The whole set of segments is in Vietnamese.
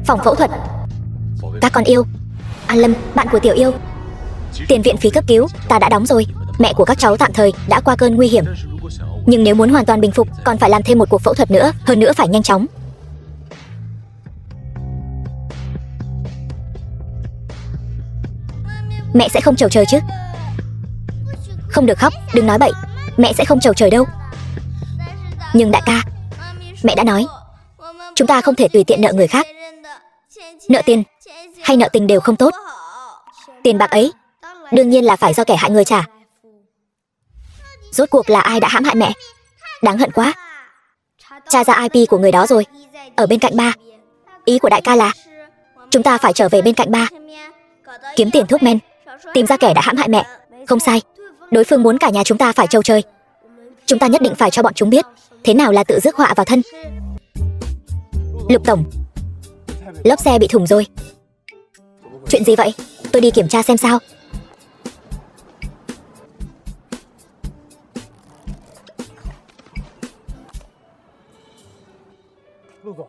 Phòng phẫu thuật. Các con yêu. An Lâm, bạn của Tiểu Yêu. Tiền viện phí cấp cứu ta đã đóng rồi. Mẹ của các cháu tạm thời đã qua cơn nguy hiểm, nhưng nếu muốn hoàn toàn bình phục còn phải làm thêm một cuộc phẫu thuật nữa, hơn nữa phải nhanh chóng. Mẹ sẽ không chầu trời chứ? Không được khóc, đừng nói bậy. Mẹ sẽ không chầu trời đâu. Nhưng đại ca, mẹ đã nói chúng ta không thể tùy tiện nợ người khác. Nợ tiền hay nợ tình đều không tốt. Tiền bạc ấy đương nhiên là phải do kẻ hại người trả. Rốt cuộc là ai đã hãm hại mẹ? Đáng hận quá. Tra ra IP của người đó rồi, ở bên cạnh ba. Ý của đại ca là chúng ta phải trở về bên cạnh ba, kiếm tiền thuốc men, tìm ra kẻ đã hãm hại mẹ. Không sai, đối phương muốn cả nhà chúng ta phải trâu chơi. Chúng ta nhất định phải cho bọn chúng biết thế nào là tự rước họa vào thân. Lục tổng, lốp xe bị thủng rồi. Chuyện gì vậy? Tôi đi kiểm tra xem sao.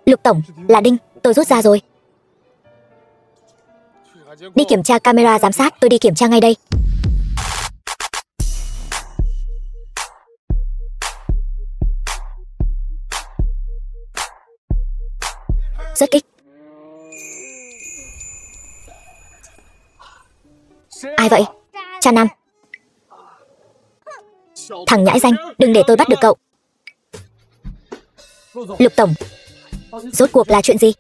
Lục tổng, là đinh, tôi rút ra rồi. Đi kiểm tra camera giám sát, tôi đi kiểm tra ngay đây. Rất kích. Ai vậy? Cha Nam. Thằng nhãi danh, đừng để tôi bắt được cậu. Lục tổng, rốt cuộc là chuyện gì?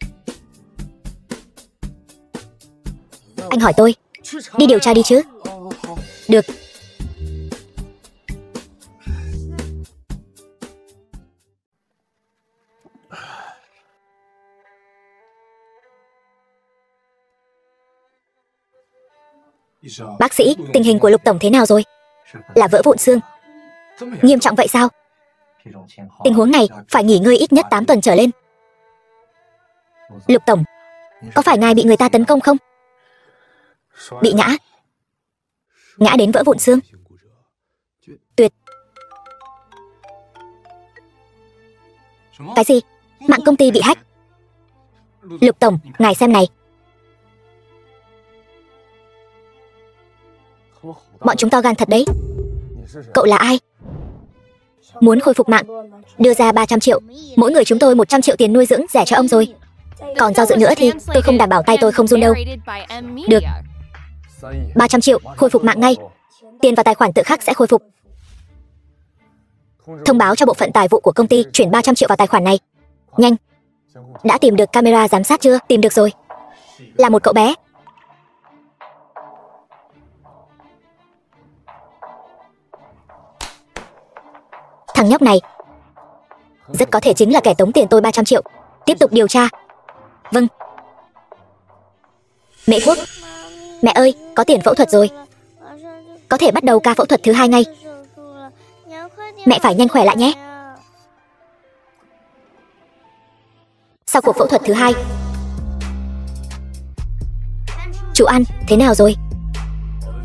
Anh hỏi tôi, đi điều tra đi chứ. Được. Bác sĩ, tình hình của Lục tổng thế nào rồi? Là vỡ vụn xương. Nghiêm trọng vậy sao? Tình huống này phải nghỉ ngơi ít nhất 8 tuần trở lên. Lục tổng, có phải ngài bị người ta tấn công không? Bị ngã. Ngã đến vỡ vụn xương. Tuyệt. Cái gì? Mạng công ty bị hack. Lục tổng, ngài xem này. Bọn chúng to gan thật đấy. Cậu là ai? Muốn khôi phục mạng, đưa ra 300 triệu. Mỗi người chúng tôi 100 triệu tiền nuôi dưỡng rẻ cho ông rồi. Còn do dự nữa thì tôi không đảm bảo tay tôi không run đâu. Được. 300 triệu, khôi phục mạng ngay. Tiền vào tài khoản tự khắc sẽ khôi phục. Thông báo cho bộ phận tài vụ của công ty chuyển 300 triệu vào tài khoản này. Nhanh. Đã tìm được camera giám sát chưa? Tìm được rồi. Là một cậu bé. Thằng nhóc này rất có thể chính là kẻ tống tiền tôi 300 triệu. Tiếp tục điều tra. Vâng. Mẹ Quốc. Mẹ ơi, có tiền phẫu thuật rồi. Có thể bắt đầu ca phẫu thuật thứ 2 ngay. Mẹ phải nhanh khỏe lại nhé. Sau cuộc phẫu thuật thứ 2, chú An, thế nào rồi?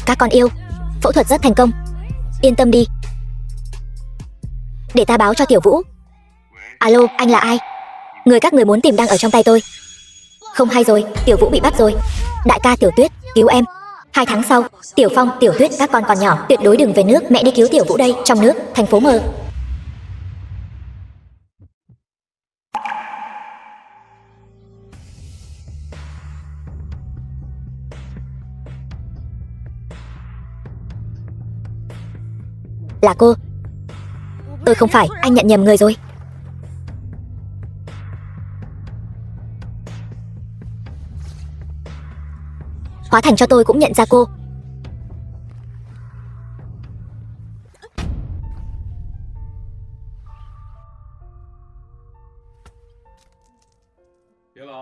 Các con yêu, phẫu thuật rất thành công. Yên tâm đi. Để ta báo cho Tiểu Vũ. Alo, anh là ai? Người các người muốn tìm đang ở trong tay tôi. Không hay rồi, Tiểu Vũ bị bắt rồi. Đại ca Tiểu Tuyết, cứu em. 2 tháng sau, Tiểu Phong, Tiểu Tuyết các con còn nhỏ, tuyệt đối đừng về nước. Mẹ đi cứu Tiểu Vũ đây. Trong nước, thành phố mờ. Là cô. Tôi không phải, anh nhận nhầm người rồi. Hóa thành cho tôi cũng nhận ra cô.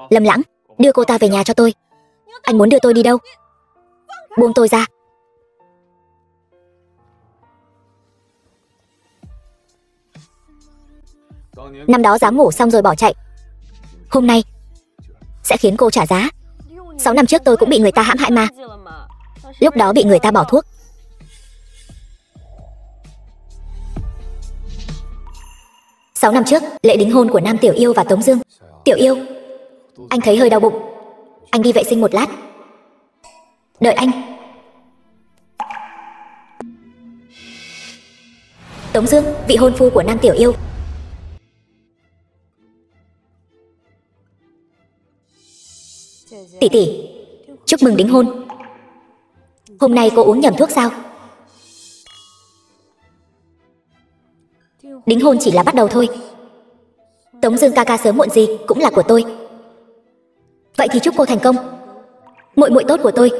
Lâm Lãng, đưa cô ta về nhà cho tôi. Anh muốn đưa tôi đi đâu? Buông tôi ra. Năm đó dám ngủ xong rồi bỏ chạy, hôm nay sẽ khiến cô trả giá. 6 năm trước tôi cũng bị người ta hãm hại mà. Lúc đó bị người ta bỏ thuốc. Sáu năm trước, lễ đính hôn của Nam Tiểu Yêu và Tống Dương. Tiểu Yêu, Anh thấy hơi đau bụng. Anh đi vệ sinh một lát. Đợi anh. Tống Dương, vị hôn phu của Nam Tiểu Yêu. Tỷ tỷ, chúc mừng đính hôn. Hôm nay cô uống nhầm thuốc sao? Đính hôn chỉ là bắt đầu thôi. Tống Dương ca ca sớm muộn gì cũng là của tôi. Vậy thì chúc cô thành công, muội muội tốt của tôi.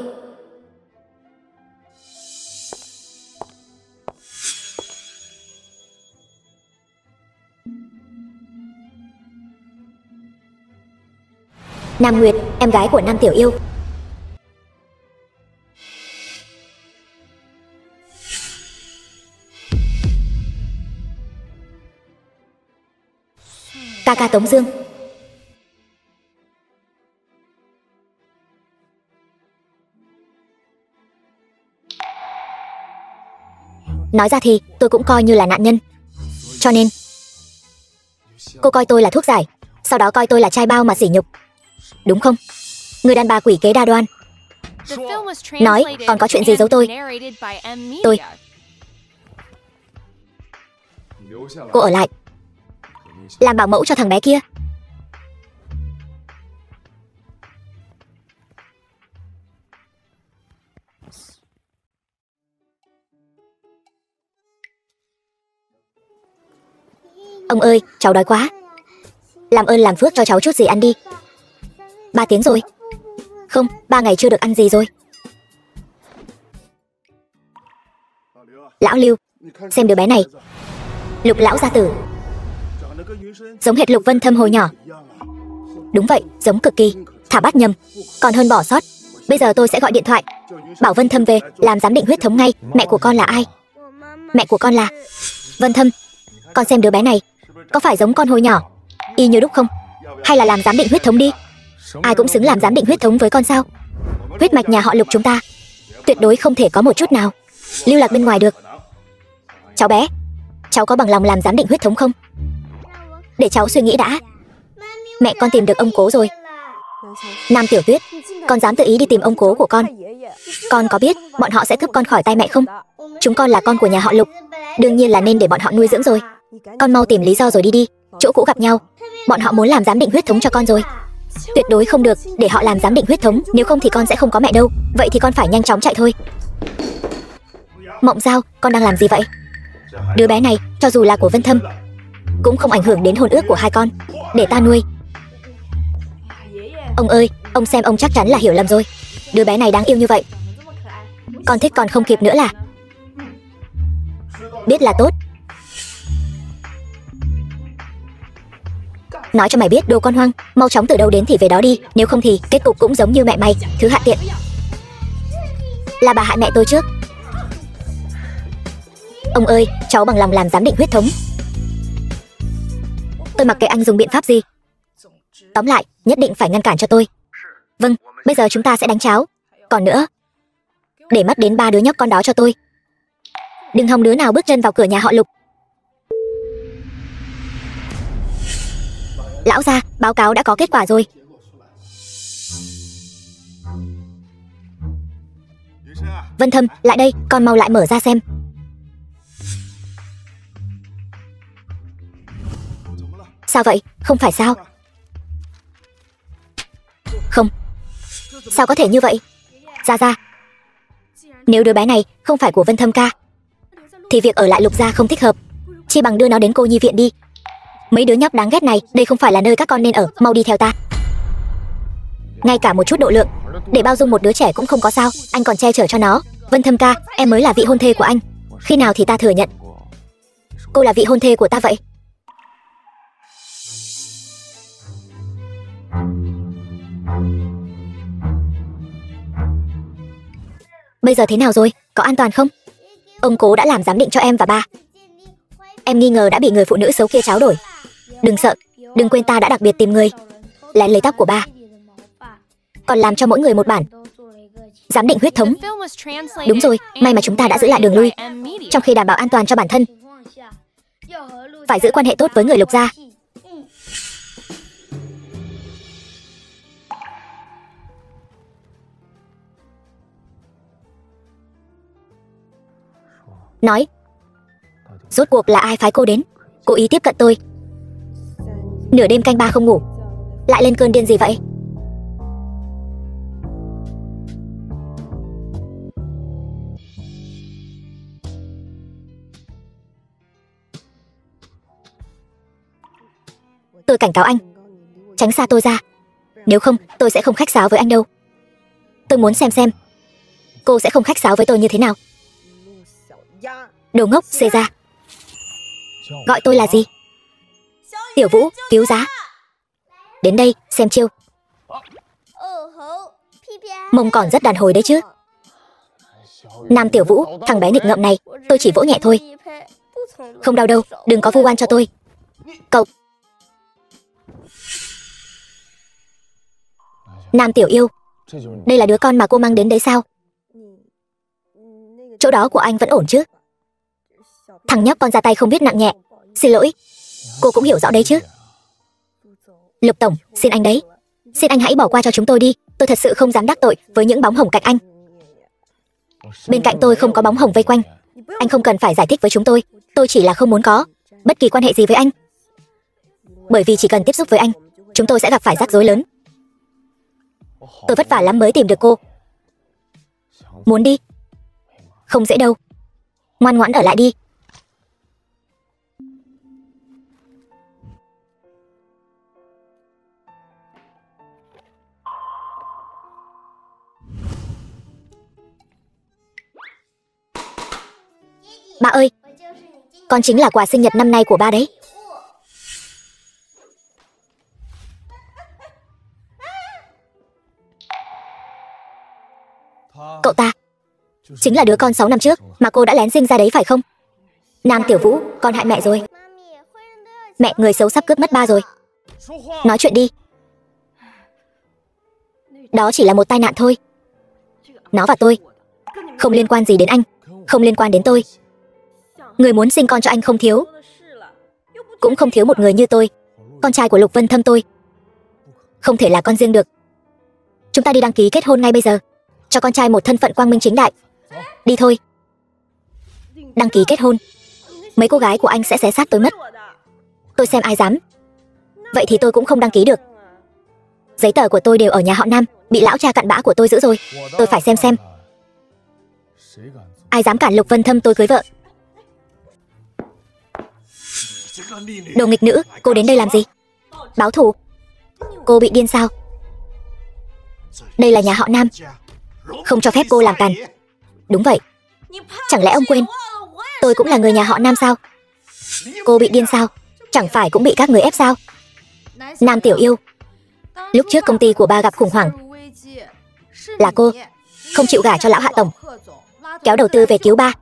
Nam Nguyệt, em gái của Nam Tiểu Yêu. Ca ca Tống Dương. Nói ra thì tôi cũng coi như là nạn nhân. Cho nên cô coi tôi là thuốc giải, sau đó coi tôi là chai bao mà sỉ nhục, đúng không? Người đàn bà quỷ kế đa đoan. Nói, còn có chuyện gì giấu tôi? Tôi. Cô ở lại làm bảo mẫu cho thằng bé kia. Ông ơi, cháu đói quá. Làm ơn làm phước cho cháu chút gì ăn đi. 3 tiếng rồi. Không, 3 ngày chưa được ăn gì rồi. Lão Lưu, xem đứa bé này. Lục lão gia tử, giống hệt Lục Vân Thâm hồi nhỏ. Đúng vậy, giống cực kỳ. Thả bắt nhầm, còn hơn bỏ sót. Bây giờ tôi sẽ gọi điện thoại bảo Vân Thâm về làm giám định huyết thống ngay. Mẹ của con là ai? Mẹ của con là Vân Thâm. Con xem đứa bé này có phải giống con hồi nhỏ y như đúc không? Hay là làm giám định huyết thống đi. Ai cũng xứng làm giám định huyết thống với con sao? Huyết mạch nhà họ Lục chúng ta tuyệt đối không thể có một chút nào lưu lạc bên ngoài được. Cháu bé, cháu có bằng lòng làm giám định huyết thống không? Để cháu suy nghĩ đã. Mẹ con tìm được ông cố rồi. Nam Tiểu Tuyết, con dám tự ý đi tìm ông cố của con. Con có biết bọn họ sẽ cướp con khỏi tay mẹ không? Chúng con là con của nhà họ Lục, đương nhiên là nên để bọn họ nuôi dưỡng rồi. Con mau tìm lý do rồi đi đi. Chỗ cũ gặp nhau, bọn họ muốn làm giám định huyết thống cho con rồi. Tuyệt đối không được để họ làm giám định huyết thống, nếu không thì con sẽ không có mẹ đâu. Vậy thì con phải nhanh chóng chạy thôi. Mộng Giao, con đang làm gì vậy? Đứa bé này, cho dù là của Vân Thâm, cũng không ảnh hưởng đến hôn ước của hai con. Để ta nuôi. Ông ơi, ông xem ông chắc chắn là hiểu lầm rồi. Đứa bé này đáng yêu như vậy, con thích còn không kịp nữa là. Biết là tốt. Nói cho mày biết đồ con hoang, mau chóng từ đâu đến thì về đó đi. Nếu không thì kết cục cũng giống như mẹ mày, thứ hạ tiện. Là bà hại mẹ tôi trước. Ông ơi, cháu bằng lòng làm giám định huyết thống. Tôi mặc kệ anh dùng biện pháp gì. Tóm lại, nhất định phải ngăn cản cho tôi. Vâng, bây giờ chúng ta sẽ đánh cháo. Còn nữa, để mắt đến 3 đứa nhóc con đó cho tôi. Đừng hòng đứa nào bước chân vào cửa nhà họ Lục. Lão gia, báo cáo đã có kết quả rồi. Vân Thâm, lại đây, con mau lại mở ra xem. Sao vậy? Không phải sao? Không. Sao có thể như vậy? Ra ra, nếu đứa bé này không phải của Vân Thâm ca, thì việc ở lại Lục gia không thích hợp. Chi bằng đưa nó đến cô nhi viện đi. Mấy đứa nhóc đáng ghét này, đây không phải là nơi các con nên ở. Mau đi theo ta. Ngay cả một chút độ lượng để bao dung một đứa trẻ cũng không có sao, anh còn che chở cho nó. Vân Thâm ca, em mới là vị hôn thê của anh. Khi nào thì ta thừa nhận cô là vị hôn thê của ta vậy? Bây giờ thế nào rồi? Có an toàn không? Ông cố đã làm giám định cho em và ba. Em nghi ngờ đã bị người phụ nữ xấu kia tráo đổi. Đừng sợ, đừng quên ta đã đặc biệt tìm người lén lấy tóc của ba, còn làm cho mỗi người một bản giám định huyết thống. Đúng rồi, may mà chúng ta đã giữ lại đường lui, trong khi đảm bảo an toàn cho bản thân. Phải giữ quan hệ tốt với người Lục gia. Nói, rốt cuộc là ai phái cô đến, cố ý tiếp cận tôi. Nửa đêm canh ba không ngủ, lại lên cơn điên gì vậy? Tôi cảnh cáo anh, tránh xa tôi ra. Nếu không, tôi sẽ không khách sáo với anh đâu. Tôi muốn xem cô sẽ không khách sáo với tôi như thế nào. Đồ ngốc, xê ra. Gọi tôi là gì? Tiểu Vũ, cứu giá. Đến đây, xem chiêu. Mông còn rất đàn hồi đấy chứ. Nam Tiểu Vũ, thằng bé nghịch ngợm này, tôi chỉ vỗ nhẹ thôi. Không đau đâu, đừng có vu oan cho tôi. Cậu. Nam Tiểu Yêu, đây là đứa con mà cô mang đến đấy sao? Chỗ đó của anh vẫn ổn chứ? Thằng nhóc con ra tay không biết nặng nhẹ. Xin lỗi, cô cũng hiểu rõ đấy chứ. Lục tổng, xin anh đấy, xin anh hãy bỏ qua cho chúng tôi đi. Tôi thật sự không dám đắc tội với những bóng hồng cạnh anh. Bên cạnh tôi không có bóng hồng vây quanh. Anh không cần phải giải thích với chúng tôi chỉ là không muốn có bất kỳ quan hệ gì với anh. Bởi vì chỉ cần tiếp xúc với anh, chúng tôi sẽ gặp phải rắc rối lớn. Tôi vất vả lắm mới tìm được cô. Muốn đi? Không dễ đâu. Ngoan ngoãn ở lại đi. Ba ơi, con chính là quà sinh nhật năm nay của ba đấy. Cậu ta chính là đứa con 6 năm trước mà cô đã lén sinh ra đấy phải không? Nam Tiểu Vũ, con hại mẹ rồi. Mẹ người xấu sắp cướp mất ba rồi. Nói chuyện đi. Đó chỉ là một tai nạn thôi. Nó và tôi không liên quan gì đến anh, không liên quan đến tôi. Người muốn sinh con cho anh không thiếu, cũng không thiếu một người như tôi. Con trai của Lục Vân Thâm tôi không thể là con riêng được. Chúng ta đi đăng ký kết hôn ngay bây giờ, cho con trai một thân phận quang minh chính đại. Đi thôi. Đăng ký kết hôn, mấy cô gái của anh sẽ xé xác tôi mất. Tôi xem ai dám. Vậy thì tôi cũng không đăng ký được. Giấy tờ của tôi đều ở nhà họ Nam, bị lão cha cặn bã của tôi giữ rồi. Tôi phải xem ai dám cản Lục Vân Thâm tôi cưới vợ. Đồ nghịch nữ, cô đến đây làm gì? Báo thù? Cô bị điên sao? Đây là nhà họ Nam, không cho phép cô làm càn. Đúng vậy. Chẳng lẽ ông quên tôi cũng là người nhà họ Nam sao? Cô bị điên sao? Chẳng phải cũng bị các người ép sao? Nam Tiểu Yêu, lúc trước công ty của ba gặp khủng hoảng là cô không chịu gả cho lão Hạ tổng, kéo đầu tư về cứu ba.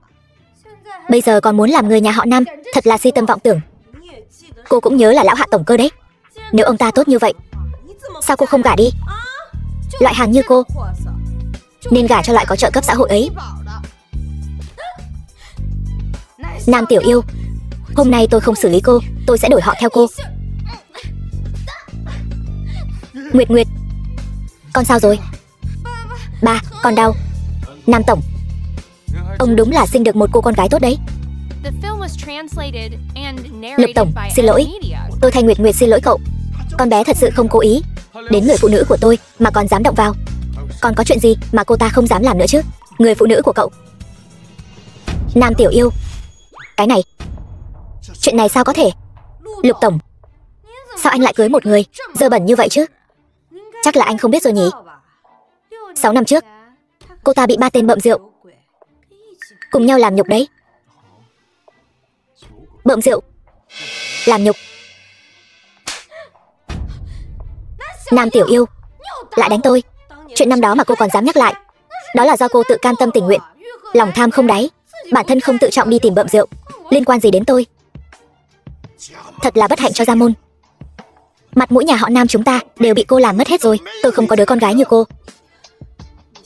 Bây giờ còn muốn làm người nhà họ Nam, thật là si tâm vọng tưởng. Cô cũng nhớ là lão Hạ tổng cơ đấy. Nếu ông ta tốt như vậy, sao cô không gả đi? Loại hàng như cô nên gả cho loại có trợ cấp xã hội ấy. Nam Tiểu Yêu, hôm nay tôi không xử lý cô, tôi sẽ đổi họ theo cô. Nguyệt Nguyệt, con sao rồi? Ba, con đau. Nam tổng, ông đúng là sinh được một cô con gái tốt đấy. Lục tổng, xin lỗi, tôi thay Nguyệt Nguyệt xin lỗi cậu. Con bé thật sự không cố ý đến người phụ nữ của tôi mà còn dám động vào. Còn có chuyện gì mà cô ta không dám làm nữa chứ? Người phụ nữ của cậu. Nam Tiểu Yêu, cái này, chuyện này sao có thể? Lục tổng, sao anh lại cưới một người dơ bẩn như vậy chứ? Chắc là anh không biết rồi nhỉ? 6 năm trước, cô ta bị 3 tên bợm rượu cùng nhau làm nhục đấy. Bợm rượu, làm nhục. Nam Tiểu Yêu, lại đánh tôi. Chuyện năm đó mà cô còn dám nhắc lại, đó là do cô tự cam tâm tình nguyện, lòng tham không đáy, bản thân không tự trọng đi tìm bợm rượu. Liên quan gì đến tôi? Thật là bất hạnh cho gia môn. Mặt mũi nhà họ Nam chúng ta đều bị cô làm mất hết rồi. Tôi không có đứa con gái như cô.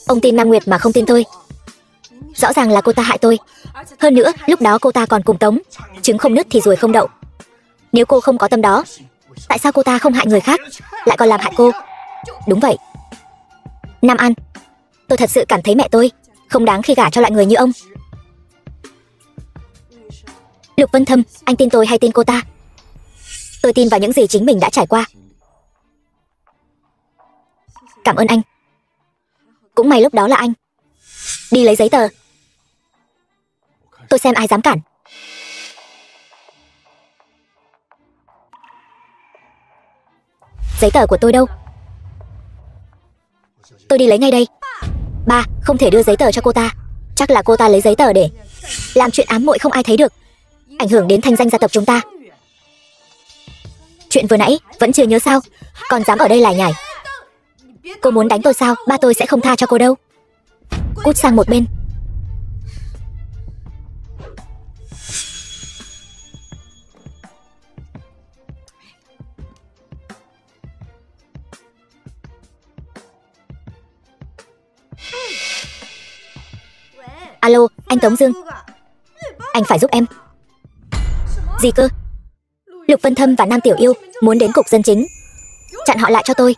Ông tin Nam Nguyệt mà không tin tôi. Rõ ràng là cô ta hại tôi. Hơn nữa, lúc đó cô ta còn cùng Tống. Trứng không nứt thì ruồi không đậu. Nếu cô không có tâm đó, tại sao cô ta không hại người khác, lại còn làm hại cô? Đúng vậy. Nam An, tôi thật sự cảm thấy mẹ tôi không đáng khi gả cho loại người như ông. Lục Vân Thâm, anh tin tôi hay tin cô ta? Tôi tin vào những gì chính mình đã trải qua. Cảm ơn anh. Cũng may lúc đó là anh. Đi lấy giấy tờ. Tôi xem ai dám cản. Giấy tờ của tôi đâu? Tôi đi lấy ngay đây. Ba, không thể đưa giấy tờ cho cô ta. Chắc là cô ta lấy giấy tờ để làm chuyện ám muội không ai thấy được, ảnh hưởng đến thanh danh gia tộc chúng ta. Chuyện vừa nãy vẫn chưa nhớ sao? Còn dám ở đây lải nhải. Cô muốn đánh tôi sao? Ba tôi sẽ không tha cho cô đâu. Cút sang một bên. Alo, anh Tống Dương. Anh phải giúp em. Gì cơ? Lục Vân Thâm và Nam Tiểu Yêu muốn đến cục dân chính. Chặn họ lại cho tôi.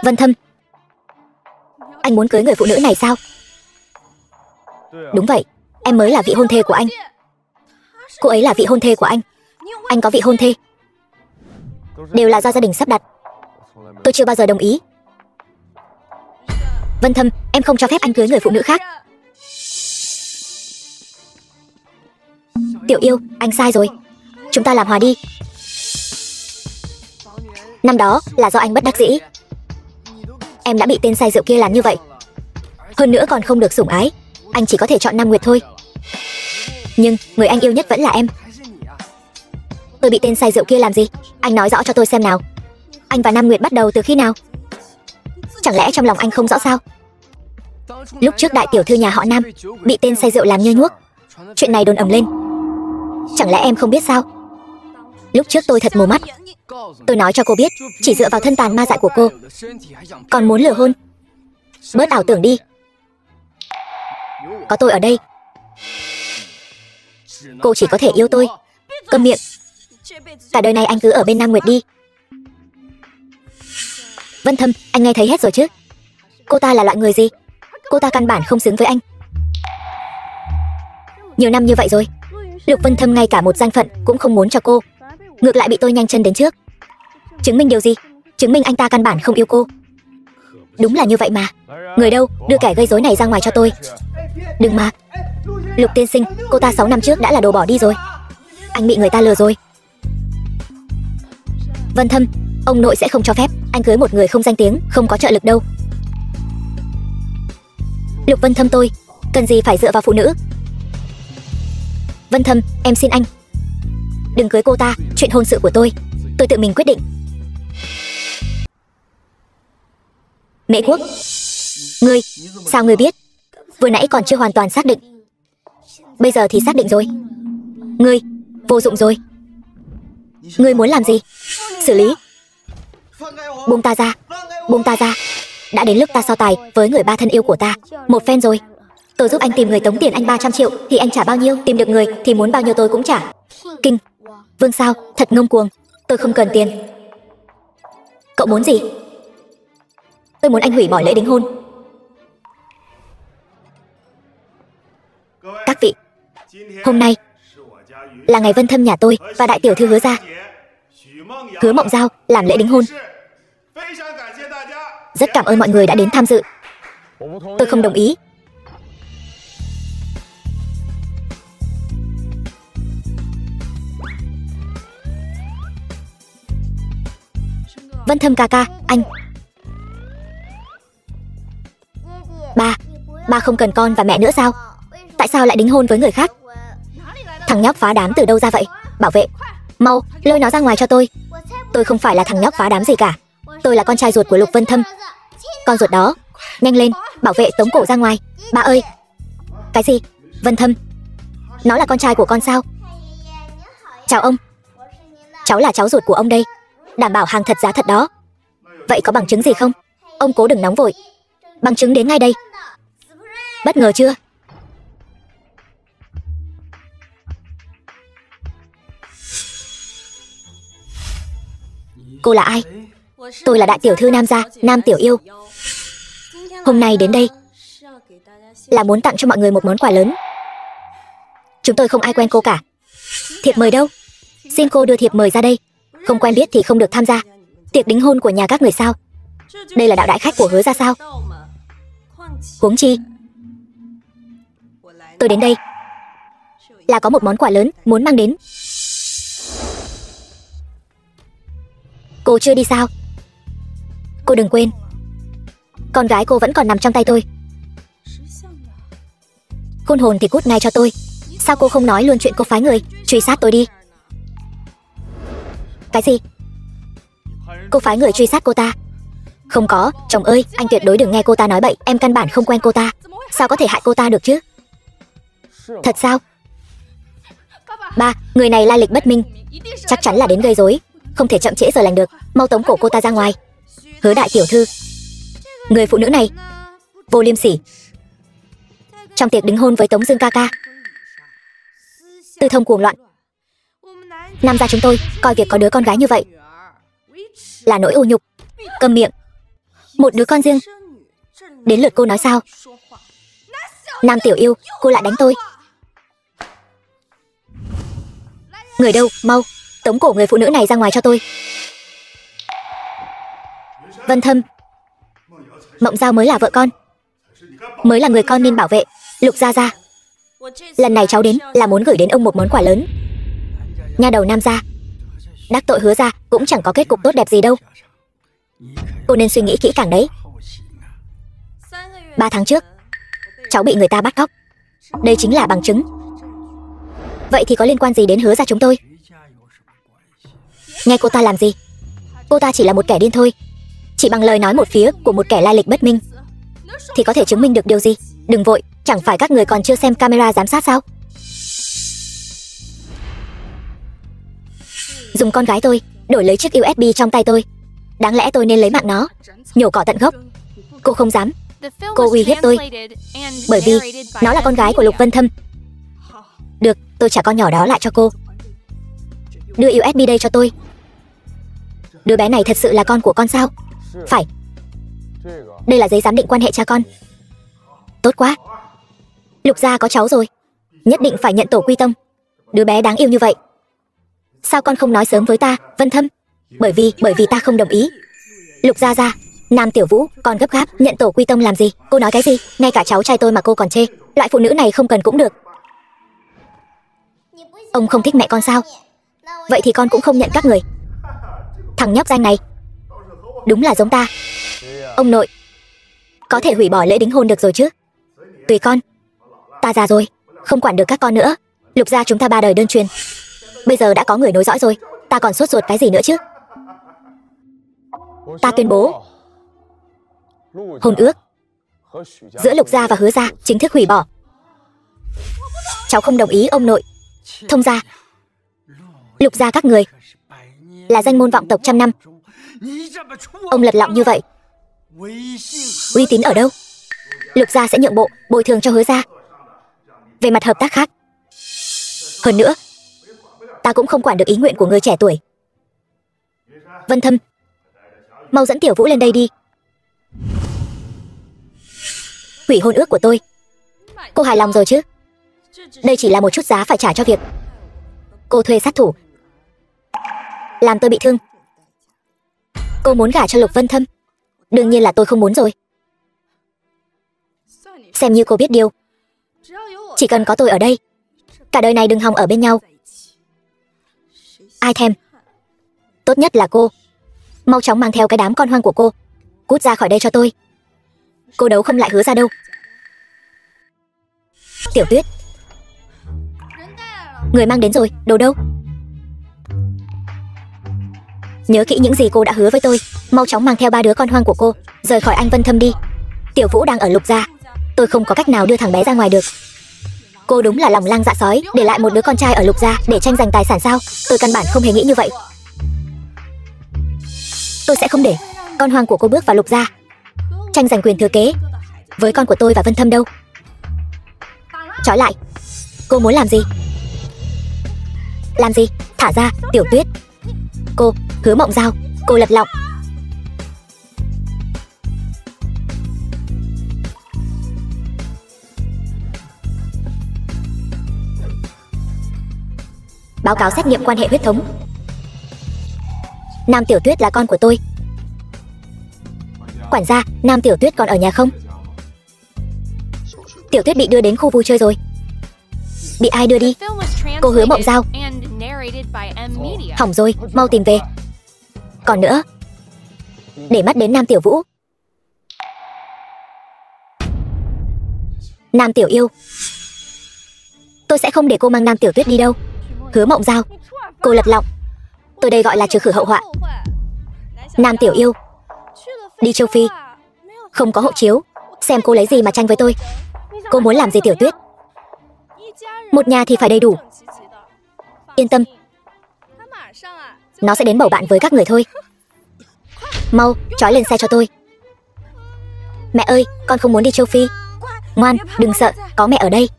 Vân Thâm, anh muốn cưới người phụ nữ này sao? Đúng vậy, em mới là vị hôn thê của anh. Cô ấy là vị hôn thê của anh. Anh có vị hôn thê. Đều là do gia đình sắp đặt. Tôi chưa bao giờ đồng ý. Vân Thâm, em không cho phép anh cưới người phụ nữ khác. Tiểu Yêu, anh sai rồi. Chúng ta làm hòa đi. Năm đó là do anh bất đắc dĩ. Em đã bị tên say rượu kia làm như vậy. Hơn nữa còn không được sủng ái. Anh chỉ có thể chọn Nam Nguyệt thôi. Nhưng người anh yêu nhất vẫn là em. Tôi bị tên say rượu kia làm gì? Anh nói rõ cho tôi xem nào. Anh và Nam Nguyệt bắt đầu từ khi nào? Chẳng lẽ trong lòng anh không rõ sao? Lúc trước đại tiểu thư nhà họ Nam bị tên say rượu làm nhơ nhuốc. Chuyện này đồn ầm lên. Chẳng lẽ em không biết sao? Lúc trước tôi thật mù mắt. Tôi nói cho cô biết, chỉ dựa vào thân tàn ma dại của cô còn muốn lừa hôn. Bớt ảo tưởng đi. Có tôi ở đây, cô chỉ có thể yêu tôi. Câm miệng. Cả đời này anh cứ ở bên Nam Nguyệt đi. Vân Thâm, anh nghe thấy hết rồi chứ? Cô ta là loại người gì? Cô ta căn bản không xứng với anh. Nhiều năm như vậy rồi, Lục Vân Thâm ngay cả một danh phận cũng không muốn cho cô, ngược lại bị tôi nhanh chân đến trước. Chứng minh điều gì? Chứng minh anh ta căn bản không yêu cô. Đúng là như vậy mà. Người đâu, đưa kẻ gây rối này ra ngoài cho tôi. Đừng mà. Lục tiên sinh, cô ta 6 năm trước đã là đồ bỏ đi rồi. Anh bị người ta lừa rồi. Vân Thâm, ông nội sẽ không cho phép anh cưới một người không danh tiếng, không có trợ lực đâu. Lục Vân Thâm, tôi cần gì phải dựa vào phụ nữ. Vân Thâm, em xin anh đừng cưới cô ta. Chuyện hôn sự của tôi tự mình quyết định. Mễ Quốc, ngươi, sao ngươi biết? Vừa nãy còn chưa hoàn toàn xác định, bây giờ thì xác định rồi. Ngươi, vô dụng rồi. Ngươi muốn làm gì? Xử lý. Buông ta ra. Buông ta ra. Đã đến lúc ta so tài với người ba thân yêu của ta một phen rồi. Tôi giúp anh tìm người tống tiền anh 300 triệu thì anh trả bao nhiêu? Tìm được người thì muốn bao nhiêu tôi cũng trả. Kinh Vương sao? Thật ngông cuồng. Tôi không cần tiền. Cậu muốn gì? Tôi muốn anh hủy bỏ lễ đính hôn. Các vị, hôm nay là ngày Vân Thâm nhà tôi và đại tiểu thư Hứa gia, Hứa Mộng Giao làm lễ đính hôn. Rất cảm ơn mọi người đã đến tham dự. Tôi không đồng ý. Vân Thâm ca ca, anh. Ba không cần con và mẹ nữa sao? Tại sao lại đính hôn với người khác? Thằng nhóc phá đám từ đâu ra vậy? Bảo vệ, mau lôi nó ra ngoài cho tôi. Tôi không phải là thằng nhóc phá đám gì cả. Tôi là con trai ruột của Lục Vân Thâm. Con ruột đó. Nhanh lên, bảo vệ tống cổ ra ngoài. Ba ơi. Cái gì? Vân Thâm, nó là con trai của con sao? Chào ông. Cháu là cháu ruột của ông đây. Đảm bảo hàng thật giá thật đó. Vậy có bằng chứng gì không? Ông cố đừng nóng vội. Bằng chứng đến ngay đây. Bất ngờ chưa? Cô là ai? Tôi là đại tiểu thư Nam gia, Nam Tiểu Yêu. Hôm nay đến đây là muốn tặng cho mọi người một món quà lớn. Chúng tôi không ai quen cô cả. Thiệp mời đâu? Xin cô đưa thiệp mời ra đây. Không quen biết thì không được tham gia tiệc đính hôn của nhà các người sao? Đây là đạo đại khách của Hứa gia sao? Huống chi, tôi đến đây là có một món quà lớn muốn mang đến. Cô chưa đi sao? Cô đừng quên, con gái cô vẫn còn nằm trong tay tôi. Khôn hồn thì cút ngay cho tôi. Sao cô không nói luôn chuyện cô phái người truy sát tôi đi? Cái gì? Cô phái người truy sát cô ta? Không có, chồng ơi, anh tuyệt đối đừng nghe cô ta nói bậy. Em căn bản không quen cô ta. Sao có thể hại cô ta được chứ? Thật sao? Ba, người này lai lịch bất minh, chắc chắn là đến gây rối. Không thể chậm trễ giờ lành được. Mau tống cổ cô ta ra ngoài. Hứa đại tiểu thư, người phụ nữ này vô liêm sỉ. Trong tiệc đính hôn với Tống Dương ca ca, tư thông cuồng loạn. Nam gia chúng tôi coi việc có đứa con gái như vậy là nỗi ô nhục. Câm miệng. Một đứa con riêng. Đến lượt cô nói sao? Nam tiểu yêu, cô lại đánh tôi. Người đâu, mau tống cổ người phụ nữ này ra ngoài cho tôi. Vân Thâm, Mộng Giao mới là vợ con, mới là người con nên bảo vệ. Lục gia gia, lần này cháu đến là muốn gửi đến ông một món quà lớn. Nha đầu Nam gia, đắc tội Hứa gia cũng chẳng có kết cục tốt đẹp gì đâu. Cô nên suy nghĩ kỹ càng đấy. 3 tháng trước, cháu bị người ta bắt cóc. Đây chính là bằng chứng. Vậy thì có liên quan gì đến Hứa gia chúng tôi? Nghe cô ta làm gì? Cô ta chỉ là một kẻ điên thôi. Chỉ bằng lời nói một phía của một kẻ lai lịch bất minh thì có thể chứng minh được điều gì? Đừng vội, chẳng phải các người còn chưa xem camera giám sát sao? Dùng con gái tôi đổi lấy chiếc USB trong tay tôi. Đáng lẽ tôi nên lấy mạng nó, nhổ cỏ tận gốc. Cô không dám. Cô uy hiếp tôi, bởi vì nó là con gái của Lục Vân Thâm. Được, tôi trả con nhỏ đó lại cho cô. Đưa USB đây cho tôi. Đứa bé này thật sự là con của con sao? Phải. Đây là giấy giám định quan hệ cha con. Tốt quá. Lục gia có cháu rồi, nhất định phải nhận tổ quy tông. Đứa bé đáng yêu như vậy, sao con không nói sớm với ta, Vân Thâm? Bởi vì ta không đồng ý. Lục gia gia, Nam Tiểu Vũ, con gấp gáp nhận tổ quy tông làm gì? Cô nói cái gì? Ngay cả cháu trai tôi mà cô còn chê. Loại phụ nữ này không cần cũng được. Ông không thích mẹ con sao? Vậy thì con cũng không nhận các người. Thằng nhóc danh này đúng là giống ta. Ông nội, có thể hủy bỏ lễ đính hôn được rồi chứ? Tùy con. Ta già rồi, không quản được các con nữa. Lục gia chúng ta 3 đời đơn truyền, bây giờ đã có người nối dõi rồi. Ta còn sốt ruột cái gì nữa chứ? Ta tuyên bố hôn ước giữa Lục gia và Hứa gia chính thức hủy bỏ. Cháu không đồng ý ông nội. Thông gia, Lục gia các người là danh môn vọng tộc trăm năm. Ông lật lọng như vậy, uy tín ở đâu? Lục gia sẽ nhượng bộ, bồi thường cho Hứa gia về mặt hợp tác khác. Hơn nữa, ta cũng không quản được ý nguyện của người trẻ tuổi. Vân Thâm, mau dẫn Tiểu Vũ lên đây đi. Hủy hôn ước của tôi. Cô hài lòng rồi chứ? Đây chỉ là một chút giá phải trả cho việc cô thuê sát thủ làm tôi bị thương. Cô muốn gả cho Lục Vân Thâm, đương nhiên là tôi không muốn rồi. Xem như cô biết điều, chỉ cần có tôi ở đây, cả đời này đừng hòng ở bên nhau. Ai thèm. Tốt nhất là cô mau chóng mang theo cái đám con hoang của cô cút ra khỏi đây cho tôi. Cô đấu không lại Hứa ra đâu. Tiểu Tuyết, người mang đến rồi, đồ đâu? Nhớ kỹ những gì cô đã hứa với tôi. Mau chóng mang theo 3 đứa con hoang của cô rời khỏi anh Vân Thâm đi. Tiểu Vũ đang ở Lục gia, tôi không có cách nào đưa thằng bé ra ngoài được. Cô đúng là lòng lang dạ sói, để lại một đứa con trai ở Lục gia để tranh giành tài sản sao? Tôi căn bản không hề nghĩ như vậy. Tôi sẽ không để con hoang của cô bước vào Lục gia tranh giành quyền thừa kế với con của tôi và Vân Thâm đâu. Trói lại. Cô muốn làm gì? Làm gì? Thả ra, Tiểu Tuyết. Cô, Hứa Mộng Giao, cô lật lọng. báo cáo xét nghiệm quan hệ huyết thống. Nam Tiểu Tuyết là con của tôi. Quản gia, Nam Tiểu Tuyết còn ở nhà không? Tiểu Tuyết bị đưa đến khu vui chơi rồi. Bị ai đưa đi? Cô Hứa Mộng Giao. Hỏng rồi, mau tìm về. Còn nữa, để mắt đến Nam Tiểu Vũ. Nam Tiểu Yêu, tôi sẽ không để cô mang Nam Tiểu Tuyết đi đâu. Hứa Mộng Giao, cô lật lọng. Tôi đây gọi là trừ khử hậu họa. Nam Tiểu Yêu, đi châu Phi, không có hộ chiếu, xem cô lấy gì mà tranh với tôi. Cô muốn làm gì Tiểu Tuyết? Một nhà thì phải đầy đủ. Yên tâm, nó sẽ đến bầu bạn với các người thôi. Mau, trói lên xe cho tôi. Mẹ ơi, con không muốn đi châu Phi. Ngoan, đừng sợ, có mẹ ở đây.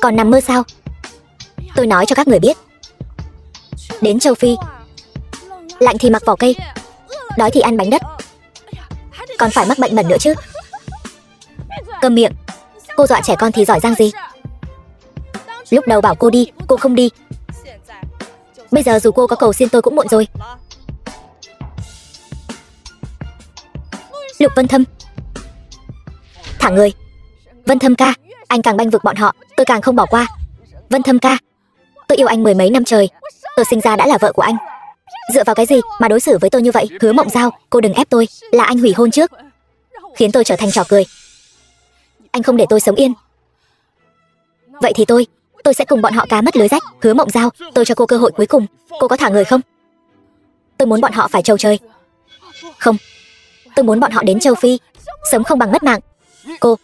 Còn nằm mơ sao? Tôi nói cho các người biết, đến châu Phi, lạnh thì mặc vỏ cây, đói thì ăn bánh đất, còn phải mắc bệnh bẩn nữa chứ. Câm miệng, cô dọa trẻ con thì giỏi giang gì. Lúc đầu bảo cô đi, cô không đi. Bây giờ dù cô có cầu xin tôi cũng muộn rồi. Lục Vân Thâm, thả người. Vân Thâm ca, anh càng bênh vực bọn họ, tôi càng không bỏ qua. Vân Thâm ca, tôi yêu anh mười mấy năm trời, tôi sinh ra đã là vợ của anh. Dựa vào cái gì mà đối xử với tôi như vậy? Hứa Mộng Giao, cô đừng ép tôi, là anh hủy hôn trước, khiến tôi trở thành trò cười. Anh không để tôi sống yên. Vậy thì tôi sẽ cùng bọn họ cá mất lưới rách. Hứa Mộng Giao, tôi cho cô cơ hội cuối cùng, cô có thả người không? Tôi muốn bọn họ phải trầu trời. Không, tôi muốn bọn họ đến châu Phi, sống không bằng mất mạng. Cô,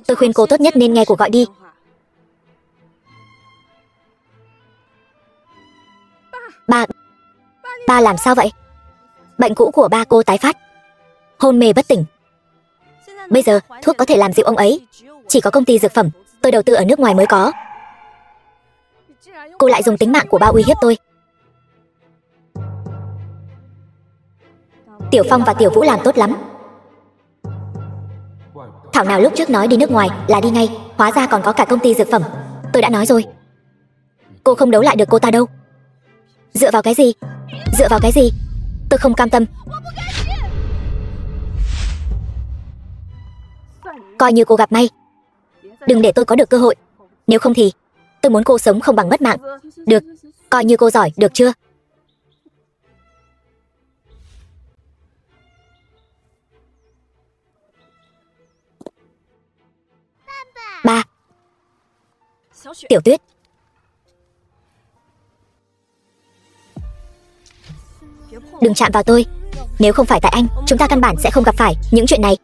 tôi khuyên cô tốt nhất nên nghe cuộc gọi đi. Ba làm sao vậy? Bệnh cũ của ba cô tái phát, hôn mê bất tỉnh. Bây giờ thuốc có thể làm dịu ông ấy chỉ có công ty dược phẩm tôi đầu tư ở nước ngoài mới có. Cô lại dùng tính mạng của ba uy hiếp tôi. Tiểu Phong và Tiểu Vũ làm tốt lắm. Thảo nào lúc trước nói đi nước ngoài là đi ngay, hóa ra còn có cả công ty dược phẩm. Tôi đã nói rồi, cô không đấu lại được cô ta đâu. Dựa vào cái gì? Dựa vào cái gì? Tôi không cam tâm. Coi như cô gặp may, đừng để tôi có được cơ hội. Nếu không thì tôi muốn cô sống không bằng mất mạng. Được, coi như cô giỏi, được chưa? Ba, Tiểu Tuyết, đừng chạm vào tôi. Nếu không phải tại anh, chúng ta căn bản sẽ không gặp phải những chuyện này.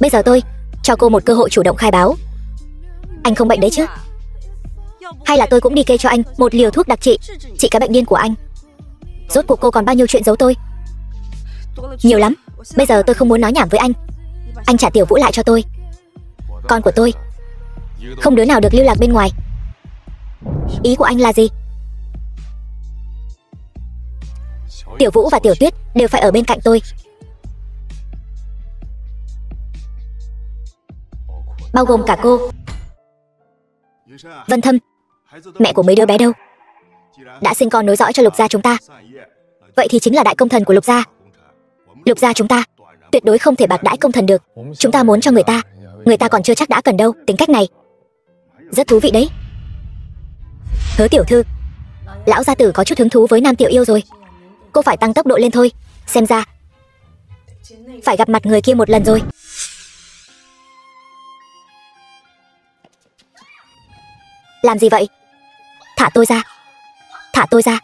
Bây giờ tôi cho cô một cơ hội chủ động khai báo. Anh không bệnh đấy chứ? Hay là tôi cũng đi kê cho anh một liều thuốc đặc trị cái bệnh điên của anh? Rốt cuộc cô còn bao nhiêu chuyện giấu tôi? Nhiều lắm. Bây giờ tôi không muốn nói nhảm với anh. Anh trả Tiểu Vũ lại cho tôi. Con của tôi không đứa nào được lưu lạc bên ngoài. Ý của anh là gì? Tiểu Vũ và Tiểu Tuyết đều phải ở bên cạnh tôi, bao gồm cả cô. Vân Thâm, mẹ của mấy đứa bé đâu? Đã sinh con nối dõi cho Lục gia chúng ta, vậy thì chính là đại công thần của Lục gia. Lục gia chúng ta tuyệt đối không thể bạc đãi công thần được. Chúng ta muốn cho người ta còn chưa chắc đã cần đâu. Tính cách này rất thú vị đấy. Hứa tiểu thư, lão gia tử có chút hứng thú với Nam Tiểu Yêu rồi. Cô phải tăng tốc độ lên thôi. Xem ra phải gặp mặt người kia một lần rồi. Làm gì vậy? Thả tôi ra. Thả tôi ra.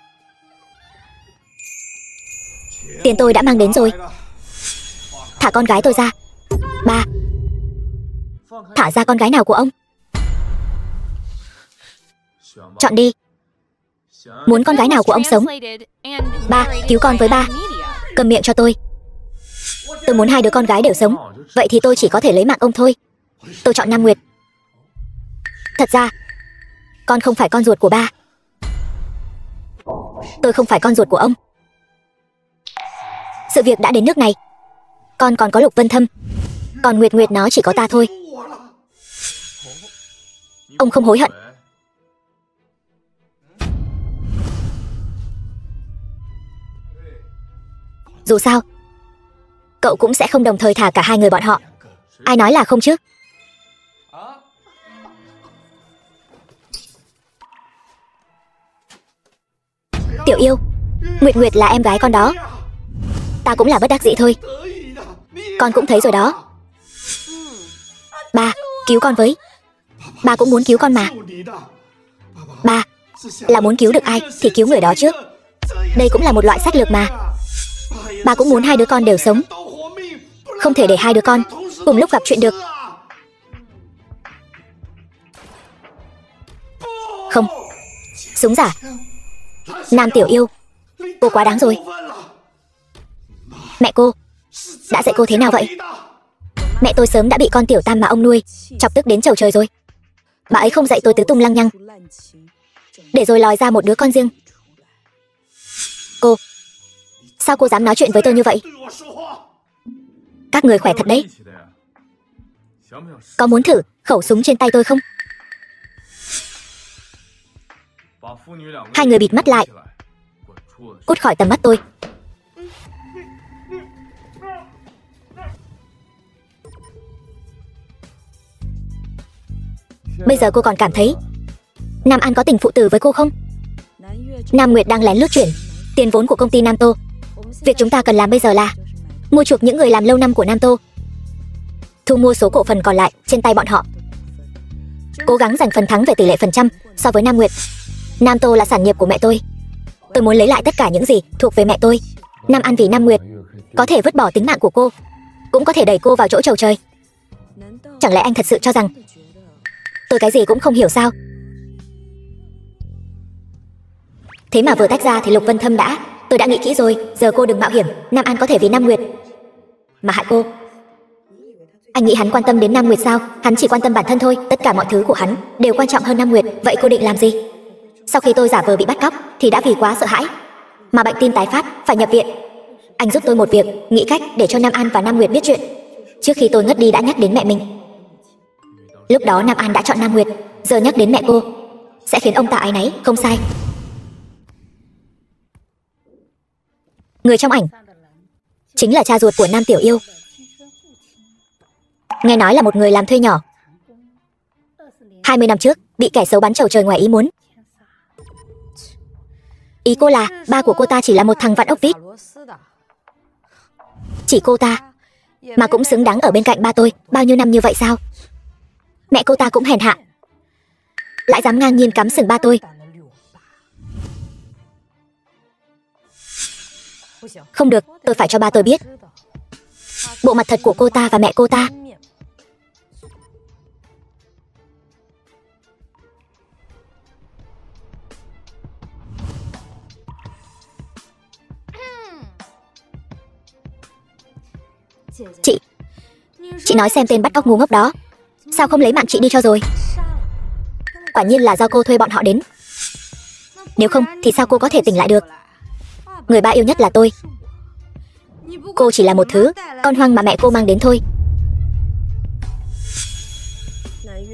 Tiền tôi đã mang đến rồi. Thả con gái tôi ra. Ba, thả ra con gái nào của ông? Chọn đi. Muốn con gái nào của ông sống? Ba, cứu con với ba. Cầm miệng cho tôi. Tôi muốn hai đứa con gái đều sống. Vậy thì tôi chỉ có thể lấy mạng ông thôi. Tôi chọn Nam Nguyệt. Thật ra con không phải con ruột của ba. Tôi không phải con ruột của ông. Sự việc đã đến nước này, Con còn có Lục Vân Thâm, còn Nguyệt Nguyệt nó chỉ có ta thôi. Ông không hối hận? Dù sao, cậu cũng sẽ không đồng thời thả cả hai người bọn họ. Ai nói là không chứ? Tiểu Yêu, Nguyệt Nguyệt là em gái con đó. Ta cũng là bất đắc dĩ thôi. Con cũng thấy rồi đó. Ba, cứu con với. Ba cũng muốn cứu con mà. Ba, là muốn cứu được ai thì cứu người đó trước. Đây cũng là một loại sách lược mà. Ba cũng muốn hai đứa con đều sống. Không thể để hai đứa con cùng lúc gặp chuyện được. Không. Súng giả. Nam Tiểu Yêu, cô quá đáng rồi. Mẹ cô đã dạy cô thế nào vậy? Mẹ tôi sớm đã bị con tiểu tam mà ông nuôi chọc tức đến chầu trời rồi. Bà ấy không dạy tôi tứ tung lăng nhăng, để rồi lòi ra một đứa con riêng. Cô, sao cô dám nói chuyện với tôi như vậy? Các người khỏe thật đấy. Có muốn thử khẩu súng trên tay tôi không? Hai người bịt mắt lại, cút khỏi tầm mắt tôi. Bây giờ cô còn cảm thấy Nam An có tình phụ tử với cô không? Nam Nguyệt đang lén lút chuyển tiền vốn của công ty Nam Tô. Việc chúng ta cần làm bây giờ là mua chuộc những người làm lâu năm của Nam Tô, thu mua số cổ phần còn lại trên tay bọn họ, cố gắng giành phần thắng về tỷ lệ phần trăm so với Nam Nguyệt. Nam Tô là sản nghiệp của mẹ tôi. Tôi muốn lấy lại tất cả những gì thuộc về mẹ tôi. Nam An vì Nam Nguyệt có thể vứt bỏ tính mạng của cô, cũng có thể đẩy cô vào chỗ chầu trời. Chẳng lẽ anh thật sự cho rằng tôi cái gì cũng không hiểu sao? Thế mà vừa tách ra thì Lục Vân Thâm tôi đã nghĩ kỹ rồi. Giờ cô đừng mạo hiểm. Nam An có thể vì Nam Nguyệt mà hại cô. Anh nghĩ hắn quan tâm đến Nam Nguyệt sao? Hắn chỉ quan tâm bản thân thôi. Tất cả mọi thứ của hắn đều quan trọng hơn Nam Nguyệt. Vậy cô định làm gì? Sau khi tôi giả vờ bị bắt cóc thì đã vì quá sợ hãi mà bệnh tim tái phát, phải nhập viện. Anh giúp tôi một việc, nghĩ cách để cho Nam An và Nam Nguyệt biết chuyện. Trước khi tôi ngất đi đã nhắc đến mẹ mình. Lúc đó Nam An đã chọn Nam Nguyệt, giờ nhắc đến mẹ cô sẽ khiến ông ta áy náy, không sai. Người trong ảnh chính là cha ruột của Nam Tiểu Yêu. Nghe nói là một người làm thuê nhỏ. 20 năm trước bị kẻ xấu bắn chầu trời ngoài ý muốn. Ý cô là ba của cô ta chỉ là một thằng vặn ốc vít. Chỉ cô ta mà cũng xứng đáng ở bên cạnh ba tôi bao nhiêu năm như vậy sao? Mẹ cô ta cũng hèn hạ, lại dám ngang nhiên cắm sừng ba tôi. Không được, tôi phải cho ba tôi biết bộ mặt thật của cô ta và mẹ cô ta. Chị nói xem tên bắt cóc ngu ngốc đó sao không lấy mạng chị đi cho rồi? Quả nhiên là do cô thuê bọn họ đến. Nếu không thì sao cô có thể tỉnh lại được? Người ba yêu nhất là tôi. Cô chỉ là một thứ con hoang mà mẹ cô mang đến thôi.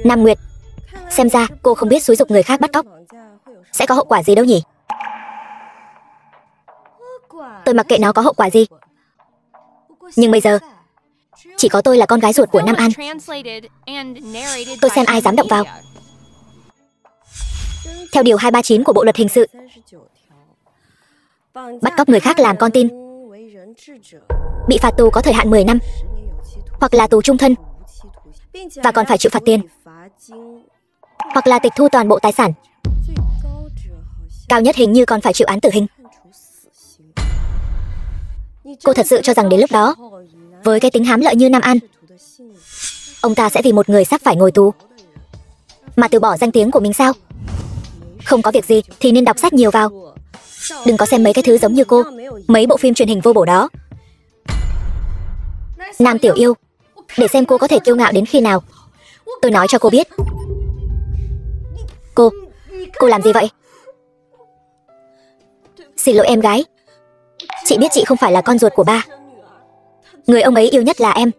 Nam Nguyệt, xem ra cô không biết xúi giục người khác bắt cóc sẽ có hậu quả gì đâu nhỉ? Tôi mặc kệ nó có hậu quả gì. Nhưng bây giờ chỉ có tôi là con gái ruột của Nam An. Tôi xem ai dám động vào. Theo điều 239 của Bộ luật hình sự, bắt cóc người khác làm con tin bị phạt tù có thời hạn 10 năm hoặc là tù trung thân, và còn phải chịu phạt tiền hoặc là tịch thu toàn bộ tài sản. Cao nhất hình như còn phải chịu án tử hình. Cô thật sự cho rằng đến lúc đó, với cái tính hám lợi như Nam An, ông ta sẽ vì một người sắp phải ngồi tù mà từ bỏ danh tiếng của mình sao? Không có việc gì thì nên đọc sách nhiều vào. Đừng có xem mấy cái thứ giống như cô, mấy bộ phim truyền hình vô bổ đó. Nam Tiểu Yêu, để xem cô có thể kiêu ngạo đến khi nào. Tôi nói cho cô biết. Cô làm gì vậy? Xin lỗi em gái. Chị biết chị không phải là con ruột của ba, Người ông ấy yêu nhất là em.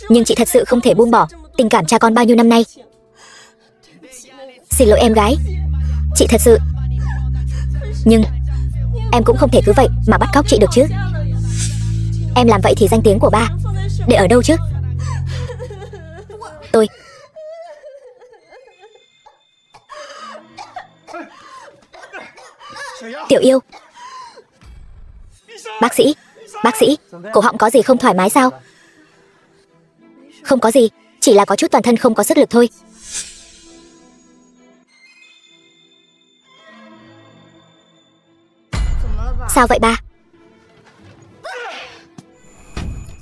Nhưng chị thật sự không thể buông bỏ tình cảm cha con bao nhiêu năm nay. Xin lỗi em gái. Chị thật sự. Nhưng em cũng không thể cứ vậy mà bắt cóc chị được chứ. Em làm vậy thì danh tiếng của ba để ở đâu chứ? Tôi Tiểu Yêu. Bác sĩ, cổ họng có gì không thoải mái sao? Không có gì, chỉ là có chút toàn thân không có sức lực thôi. Sao vậy ba?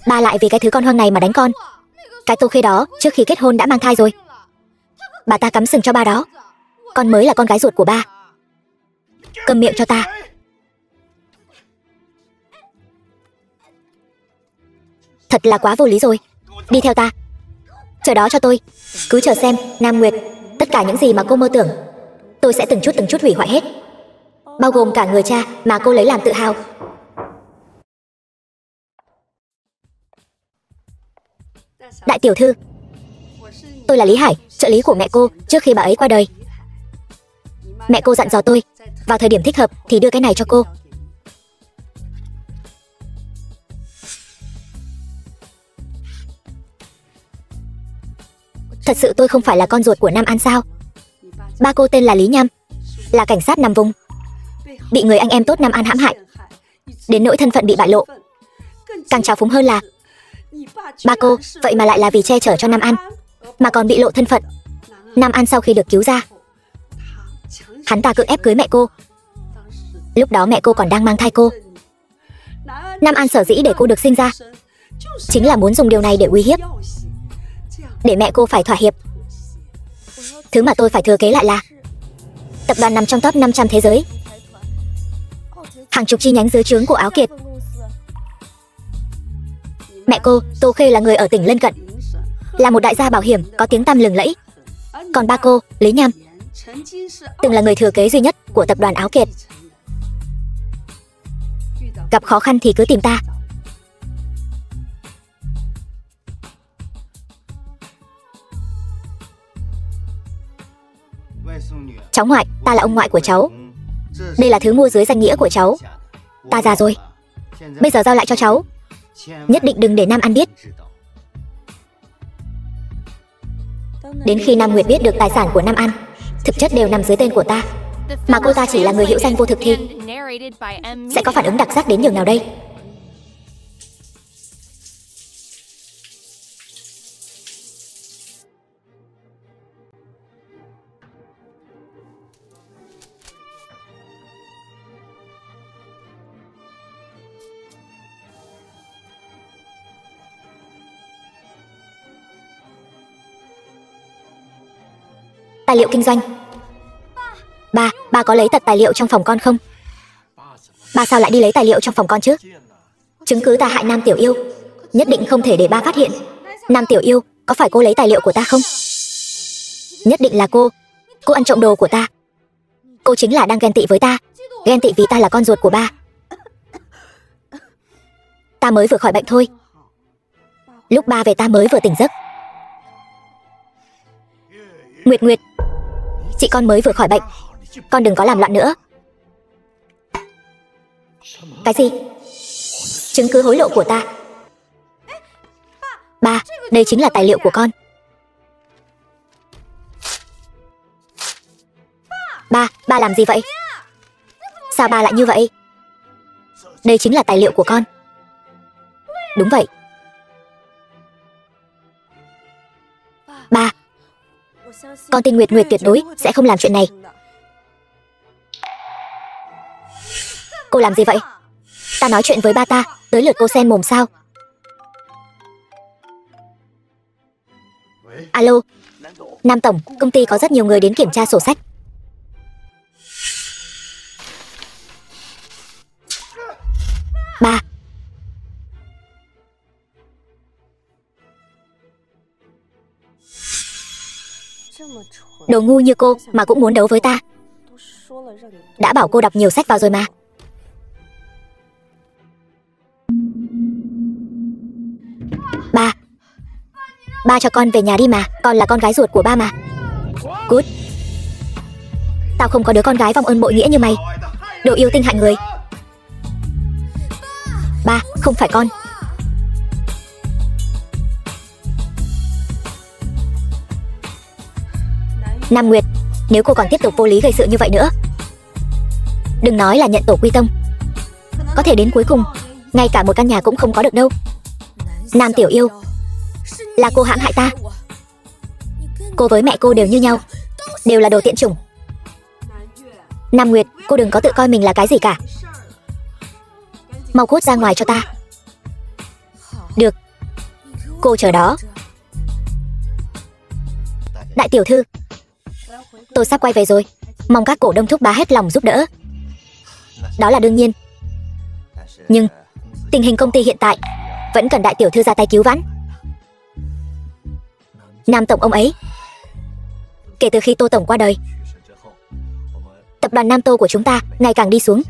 Ba lại vì cái thứ con hoang này mà đánh con. Cái Tô Khê đó trước khi kết hôn đã mang thai rồi. Bà ta cắm sừng cho ba đó. Con mới là con gái ruột của ba. Câm miệng cho ta. Thật là quá vô lý rồi. Đi theo ta. Chờ đó cho tôi. Cứ chờ xem, Nam Nguyệt. Tất cả những gì mà cô mơ tưởng, tôi sẽ từng chút hủy hoại hết. Bao gồm cả người cha mà cô lấy làm tự hào. Đại tiểu thư, tôi là Lý Hải, trợ lý của mẹ cô trước khi bà ấy qua đời. Mẹ cô dặn dò tôi vào thời điểm thích hợp thì đưa cái này cho cô. Thật sự tôi không phải là con ruột của Nam An sao? Ba cô tên là Lý Nham, là cảnh sát nằm vùng, bị người anh em tốt Nam An hãm hại, đến nỗi thân phận bị bại lộ. Càng trào phúng hơn là ba cô vậy mà lại là vì che chở cho Nam An mà còn bị lộ thân phận. Nam An sau khi được cứu ra, hắn ta cưỡng ép cưới mẹ cô. Lúc đó mẹ cô còn đang mang thai cô. Nam An sở dĩ để cô được sinh ra chính là muốn dùng điều này để uy hiếp, để mẹ cô phải thỏa hiệp. Thứ mà tôi phải thừa kế lại là tập đoàn nằm trong top 500 thế giới, hàng chục chi nhánh dưới trướng của Áo Kiệt. Mẹ cô, Tô Khê, là người ở tỉnh lân cận, là một đại gia bảo hiểm có tiếng tăm lừng lẫy. Còn ba cô, Lý Nham, từng là người thừa kế duy nhất của tập đoàn Áo Kiệt. Gặp khó khăn thì cứ tìm ta. Cháu ngoại, ta là ông ngoại của cháu. Đây là thứ mua dưới danh nghĩa của cháu. Ta già rồi, bây giờ giao lại cho cháu. Nhất định đừng để Nam An biết. Đến khi Nam Nguyệt biết được tài sản của Nam An thực chất đều nằm dưới tên của ta, mà cô ta chỉ là người hữu danh vô thực, thì sẽ có phản ứng đặc sắc đến nhường nào đây? Tài liệu kinh doanh. Ba có lấy tật tài liệu trong phòng con không? Ba sao lại đi lấy tài liệu trong phòng con chứ? Chứng cứ ta hại Nam Tiểu Yêu, nhất định không thể để ba phát hiện. Nam Tiểu Yêu, có phải cô lấy tài liệu của ta không? Nhất định là cô ăn trộm đồ của ta. Cô chính là đang ghen tị với ta, ghen tị vì ta là con ruột của ba. Ta mới vừa khỏi bệnh thôi. Lúc ba về ta mới vừa tỉnh giấc. Nguyệt, chị con mới vừa khỏi bệnh, con đừng có làm loạn nữa. Cái gì? Chứng cứ hối lộ của ta? Ba, đây chính là tài liệu của con. Ba làm gì vậy? Sao ba lại như vậy? Đây chính là tài liệu của con. Đúng vậy. Ba, con tin Nguyệt tuyệt đối sẽ không làm chuyện này. Cô làm gì vậy? Ta nói chuyện với ba ta, tới lượt cô xen mồm sao? Alo, Nam Tổng, công ty có rất nhiều người đến kiểm tra sổ sách. Ba. Đồ ngu như cô mà cũng muốn đấu với ta. Đã bảo cô đọc nhiều sách vào rồi mà. Ba cho con về nhà đi mà, con là con gái ruột của ba mà. Cút. Tao không có đứa con gái vong ơn bội nghĩa như mày. Đồ yêu tinh hại người. Ba, không phải con. Nam Nguyệt, nếu cô còn tiếp tục vô lý gây sự như vậy nữa, đừng nói là nhận tổ quy tông, có thể đến cuối cùng ngay cả một căn nhà cũng không có được đâu. Nam Tiểu Yêu, là cô hãm hại ta. Cô với mẹ cô đều như nhau, đều là đồ tiện chủng. Nam Nguyệt, cô đừng có tự coi mình là cái gì cả. Mau cút ra ngoài cho ta. Được, cô chờ đó. Đại tiểu thư, tôi sắp quay về rồi, mong các cổ đông thúc bá hết lòng giúp đỡ. Đó là đương nhiên. Nhưng tình hình công ty hiện tại vẫn cần đại tiểu thư ra tay cứu vãn. Nam tổng ông ấy, kể từ khi Tô tổng qua đời, tập đoàn Nam Tô của chúng ta ngày càng đi xuống,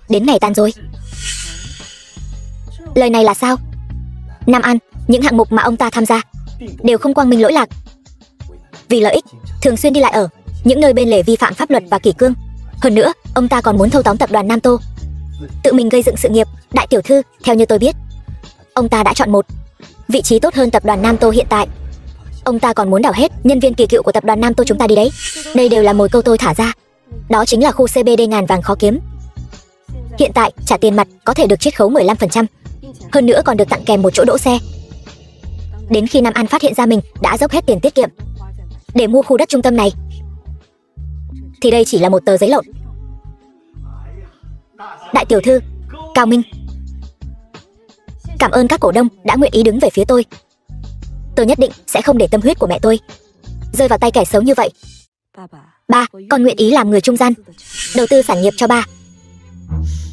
đến ngày tan rồi. Lời này là sao? Nam An, những hạng mục mà ông ta tham gia đều không quang minh lỗi lạc. Vì lợi ích, thường xuyên đi lại ở những nơi bên lề vi phạm pháp luật và kỷ cương. Hơn nữa, ông ta còn muốn thâu tóm tập đoàn Nam Tô, tự mình gây dựng sự nghiệp. Đại tiểu thư, theo như tôi biết, ông ta đã chọn một vị trí tốt hơn tập đoàn Nam Tô hiện tại. Ông ta còn muốn đào hết nhân viên kỳ cựu của tập đoàn Nam Tô chúng ta đi đấy. Đây đều là mồi câu tôi thả ra. Đó chính là khu CBD ngàn vàng khó kiếm. Hiện tại trả tiền mặt có thể được chiết khấu 15%, hơn nữa còn được tặng kèm một chỗ đỗ xe. Đến khi Nam An phát hiện ra mình đã dốc hết tiền tiết kiệm để mua khu đất trung tâm này, thì đây chỉ là một tờ giấy lộn. Đại tiểu thư, Cao Minh, cảm ơn các cổ đông đã nguyện ý đứng về phía tôi. Tôi nhất định sẽ không để tâm huyết của mẹ tôi rơi vào tay kẻ xấu như vậy. Ba, con nguyện ý làm người trung gian, đầu tư sản nghiệp cho ba.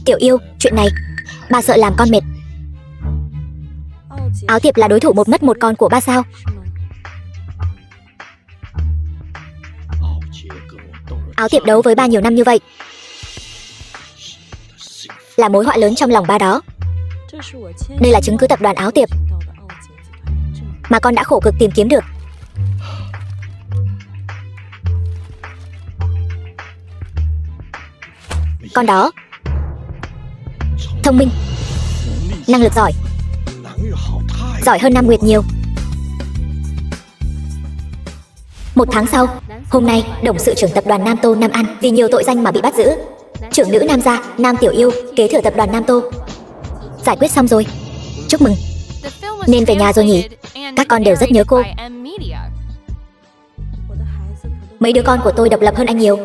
Tiểu Yêu, chuyện này ba sợ làm con mệt. Áo Tiệp là đối thủ một mất một con của ba sao? Áo Tiệp đấu với ba nhiều năm như vậy, là mối họa lớn trong lòng ba đó. Đây là chứng cứ tập đoàn Áo Tiệp mà con đã khổ cực tìm kiếm được. Con đó thông minh, năng lực giỏi, giỏi hơn Nam Nguyệt nhiều. Một tháng sau, hôm nay, đồng sự trưởng tập đoàn Nam Tô Nam An vì nhiều tội danh mà bị bắt giữ. Trưởng nữ Nam gia Nam Tiểu Yêu kế thừa tập đoàn Nam Tô. Giải quyết xong rồi, chúc mừng. Nên về nhà rồi nhỉ? Các con đều rất nhớ cô. Mấy đứa con của tôi độc lập hơn anh nhiều.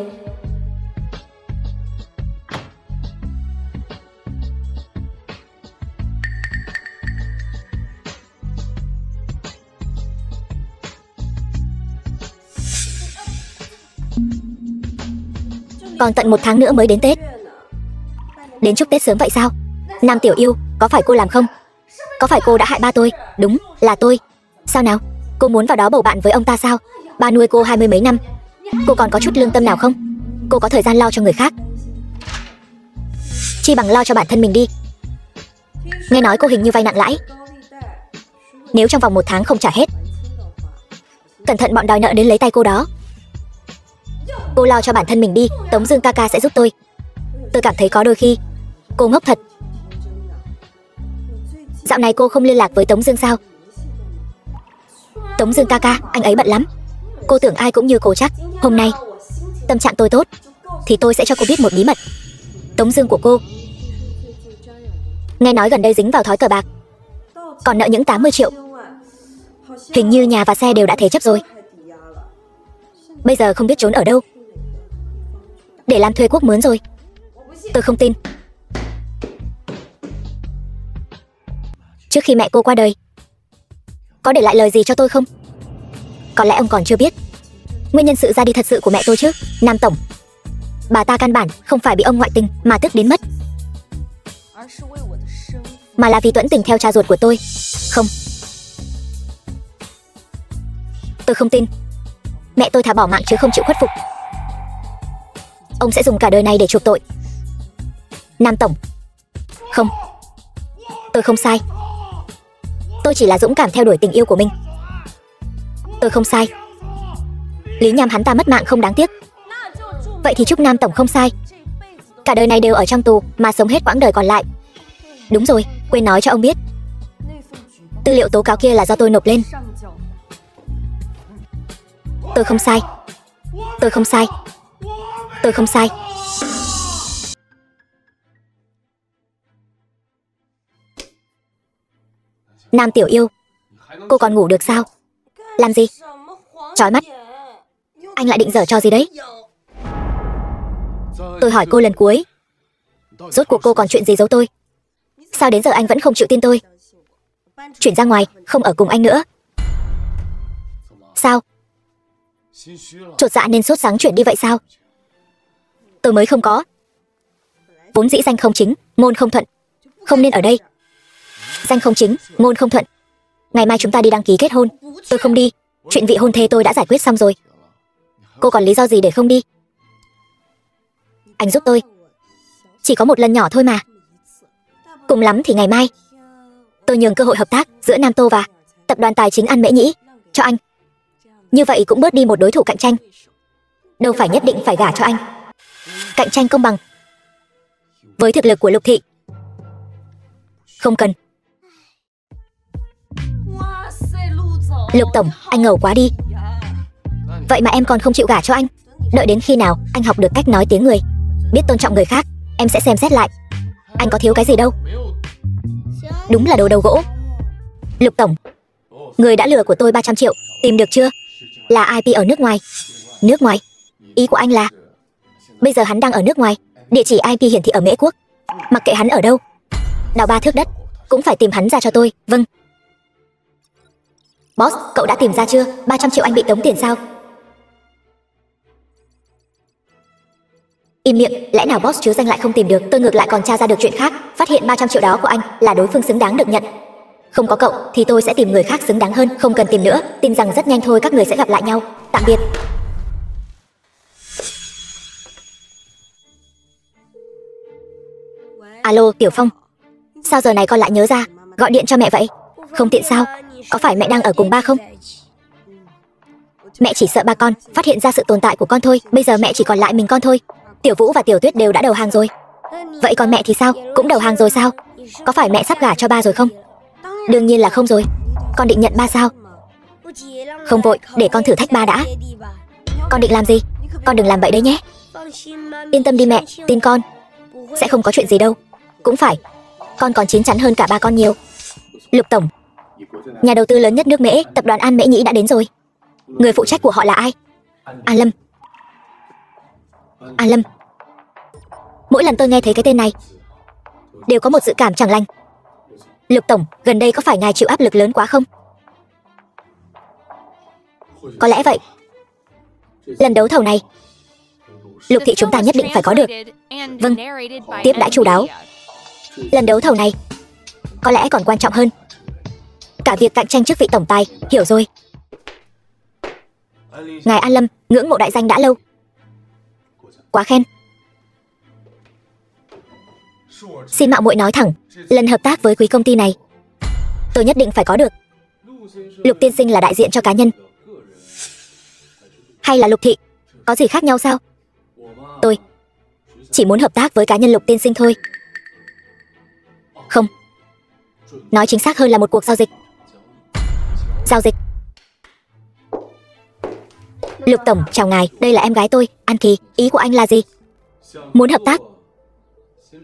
Còn tận một tháng nữa mới đến Tết. Đến chúc Tết sớm vậy sao? Nam Tiểu Yêu, có phải cô làm không? Có phải cô đã hại ba tôi? Đúng, là tôi. Sao nào? Cô muốn vào đó bầu bạn với ông ta sao? Ba nuôi cô 20 mấy năm, cô còn có chút lương tâm nào không? Cô có thời gian lo cho người khác, chi bằng lo cho bản thân mình đi. Nghe nói cô hình như vay nặng lãi. Nếu trong vòng 1 tháng không trả hết, cẩn thận bọn đòi nợ đến lấy tay cô đó. Cô lo cho bản thân mình đi, Tống Dương ca ca sẽ giúp tôi. Tôi cảm thấy có đôi khi cô ngốc thật. Dạo này cô không liên lạc với Tống Dương sao? Tống Dương ca ca, anh ấy bận lắm. Cô tưởng ai cũng như cô chắc. Hôm nay tâm trạng tôi tốt thì tôi sẽ cho cô biết một bí mật. Tống Dương của cô nghe nói gần đây dính vào thói cờ bạc, còn nợ những 80 triệu. Hình như nhà và xe đều đã thế chấp rồi. Bây giờ không biết trốn ở đâu để làm thuê quốc mướn rồi. Tôi không tin. Trước khi mẹ cô qua đời, có để lại lời gì cho tôi không? Có lẽ ông còn chưa biết nguyên nhân sự ra đi thật sự của mẹ tôi chứ. Nam tổng, bà ta căn bản không phải bị ông ngoại tình mà tức đến mất, mà là vì tuẫn tình theo cha ruột của tôi. Không, tôi không tin. Mẹ tôi thà bỏ mạng chứ không chịu khuất phục. Ông sẽ dùng cả đời này để chuộc tội. Nam tổng, không, tôi không sai. Tôi chỉ là dũng cảm theo đuổi tình yêu của mình. Tôi không sai. Lý Nham hắn ta mất mạng không đáng tiếc. Vậy thì Trúc Nam tổng không sai. Cả đời này đều ở trong tù mà sống hết quãng đời còn lại. Đúng rồi, quên nói cho ông biết. Tư liệu tố cáo kia là do tôi nộp lên. Tôi không sai. Tôi không sai. Tôi không sai. Nam Tiểu Yêu, cô còn ngủ được sao? Làm gì? Chói mắt. Anh lại định giở trò gì đấy? Tôi hỏi cô lần cuối, rốt cuộc cô còn chuyện gì giấu tôi? Sao đến giờ anh vẫn không chịu tin tôi? Chuyển ra ngoài, không ở cùng anh nữa. Sao? Chột dạ nên sốt sáng chuyển đi vậy sao? Tôi mới không có. Vốn dĩ danh không chính, ngôn không thuận, không nên ở đây. Danh không chính, ngôn không thuận. Ngày mai chúng ta đi đăng ký kết hôn. Tôi không đi. Chuyện vị hôn thê tôi đã giải quyết xong rồi. Cô còn lý do gì để không đi? Anh giúp tôi. Chỉ có một lần nhỏ thôi mà. Cùng lắm thì ngày mai. Tôi nhường cơ hội hợp tác giữa Nam Tô và tập đoàn tài chính An Mễ Nhĩ cho anh. Như vậy cũng bớt đi một đối thủ cạnh tranh. Đâu phải nhất định phải gả cho anh. Cạnh tranh công bằng. Với thực lực của Lục Thị. Không cần. Lục tổng, anh ngầu quá đi. Vậy mà em còn không chịu gả cho anh. Đợi đến khi nào anh học được cách nói tiếng người, biết tôn trọng người khác, em sẽ xem xét lại. Anh có thiếu cái gì đâu. Đúng là đồ đầu gỗ. Lục tổng, người đã lừa của tôi 300 triệu, tìm được chưa? Là IP ở nước ngoài. Nước ngoài? Ý của anh là bây giờ hắn đang ở nước ngoài. Địa chỉ IP hiển thị ở Mễ Quốc. Mặc kệ hắn ở đâu, đào 3 thước đất cũng phải tìm hắn ra cho tôi. Vâng. Boss, cậu đã tìm ra chưa? 300 triệu anh bị tống tiền sao? Im miệng, lẽ nào boss chứa danh lại không tìm được? Tôi ngược lại còn tra ra được chuyện khác. Phát hiện 300 triệu đó của anh là đối phương xứng đáng được nhận. Không có cậu thì tôi sẽ tìm người khác xứng đáng hơn. Không cần tìm nữa, tin rằng rất nhanh thôi các người sẽ gặp lại nhau. Tạm biệt. Alo, Tiểu Phong. Sao giờ này con lại nhớ ra gọi điện cho mẹ vậy? Không tiện sao? Có phải mẹ đang ở cùng ba không? Mẹ chỉ sợ ba con phát hiện ra sự tồn tại của con thôi. Bây giờ mẹ chỉ còn lại mình con thôi. Tiểu Vũ và Tiểu Tuyết đều đã đầu hàng rồi. Vậy còn mẹ thì sao? Cũng đầu hàng rồi sao? Có phải mẹ sắp gả cho ba rồi không? Đương nhiên là không rồi. Con định nhận ba sao? Không vội, để con thử thách ba đã. Con định làm gì? Con đừng làm bậy đấy nhé. Yên tâm đi mẹ, tin con. Sẽ không có chuyện gì đâu. Cũng phải, con còn chín chắn hơn cả ba con nhiều. Lục tổng, nhà đầu tư lớn nhất nước Mễ, tập đoàn An Mễ Nhĩ đã đến rồi. Người phụ trách của họ là ai? An Lâm. An Lâm. Mỗi lần tôi nghe thấy cái tên này đều có một dự cảm chẳng lành. Lục tổng, gần đây có phải ngài chịu áp lực lớn quá không? Có lẽ vậy. Lần đấu thầu này, Lục Thị chúng ta nhất định phải có được. Vâng, tiếp đãi chu đáo. Lần đấu thầu này có lẽ còn quan trọng hơn cả việc cạnh tranh chức vị tổng tài. Hiểu rồi. Ngài An Lâm, ngưỡng mộ đại danh đã lâu. Quá khen. Xin mạo muội nói thẳng, lần hợp tác với quý công ty này tôi nhất định phải có được. Lục tiên sinh là đại diện cho cá nhân hay là Lục Thị? Có gì khác nhau sao? Tôi chỉ muốn hợp tác với cá nhân Lục tiên sinh thôi. Không, nói chính xác hơn là một cuộc giao dịch. Giao dịch. Lục tổng, chào ngài, đây là em gái tôi, An Kỳ. Ý của anh là gì? Muốn hợp tác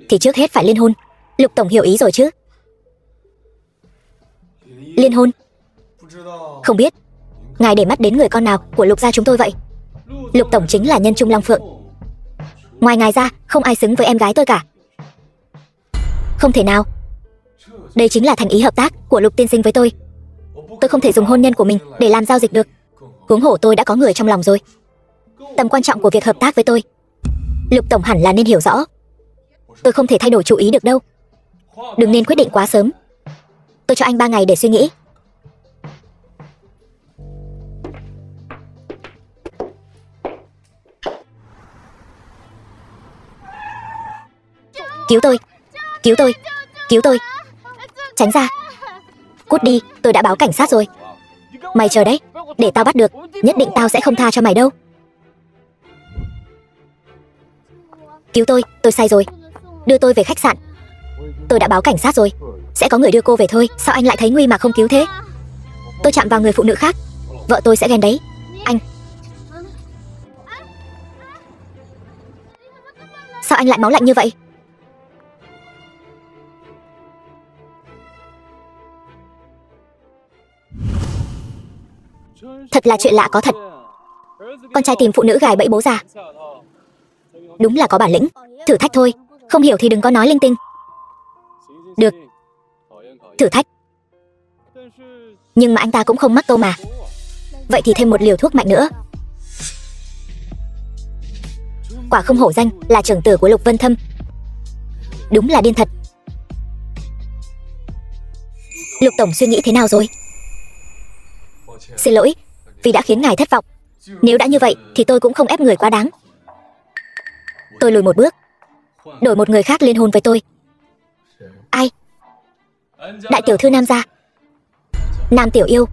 thì trước hết phải liên hôn. Lục tổng hiểu ý rồi chứ? Liên hôn? Không biết ngài để mắt đến người con nào của Lục gia chúng tôi vậy? Lục tổng chính là nhân trung long phượng. Ngoài ngài ra, không ai xứng với em gái tôi cả. Không thể nào. Đây chính là thành ý hợp tác của Lục tiên sinh với tôi. Tôi không thể dùng hôn nhân của mình để làm giao dịch được. Huống hồ tôi đã có người trong lòng rồi. Tầm quan trọng của việc hợp tác với tôi, Lục tổng hẳn là nên hiểu rõ. Tôi không thể thay đổi chủ ý được đâu. Đừng nên quyết định quá sớm. Tôi cho anh 3 ngày để suy nghĩ. Cứu tôi! Cứu tôi! Cứu tôi! Tránh ra! Cút đi, tôi đã báo cảnh sát rồi. Mày chờ đấy. Để tao bắt được, nhất định tao sẽ không tha cho mày đâu. Cứu tôi sai rồi. Đưa tôi về khách sạn. Tôi đã báo cảnh sát rồi. Sẽ có người đưa cô về thôi. Sao anh lại thấy nguy mà không cứu thế? Tôi chạm vào người phụ nữ khác. Vợ tôi sẽ ghen đấy. Anh. Sao anh lại máu lạnh như vậy? Thật là chuyện lạ có thật. Con trai tìm phụ nữ gài bẫy bố già. Đúng là có bản lĩnh. Thử thách thôi. Không hiểu thì đừng có nói linh tinh. Được. Thử thách. Nhưng mà anh ta cũng không mắc câu mà. Vậy thì thêm một liều thuốc mạnh nữa. Quả không hổ danh là trưởng tử của Lục Vân Thâm. Đúng là điên thật. Lục tổng suy nghĩ thế nào rồi? Xin lỗi, vì đã khiến ngài thất vọng. Nếu đã như vậy thì tôi cũng không ép người quá đáng. Tôi lùi một bước, đổi một người khác liên hôn với tôi. Ai? Đại tiểu thư Nam gia. Nam Tiểu Yêu.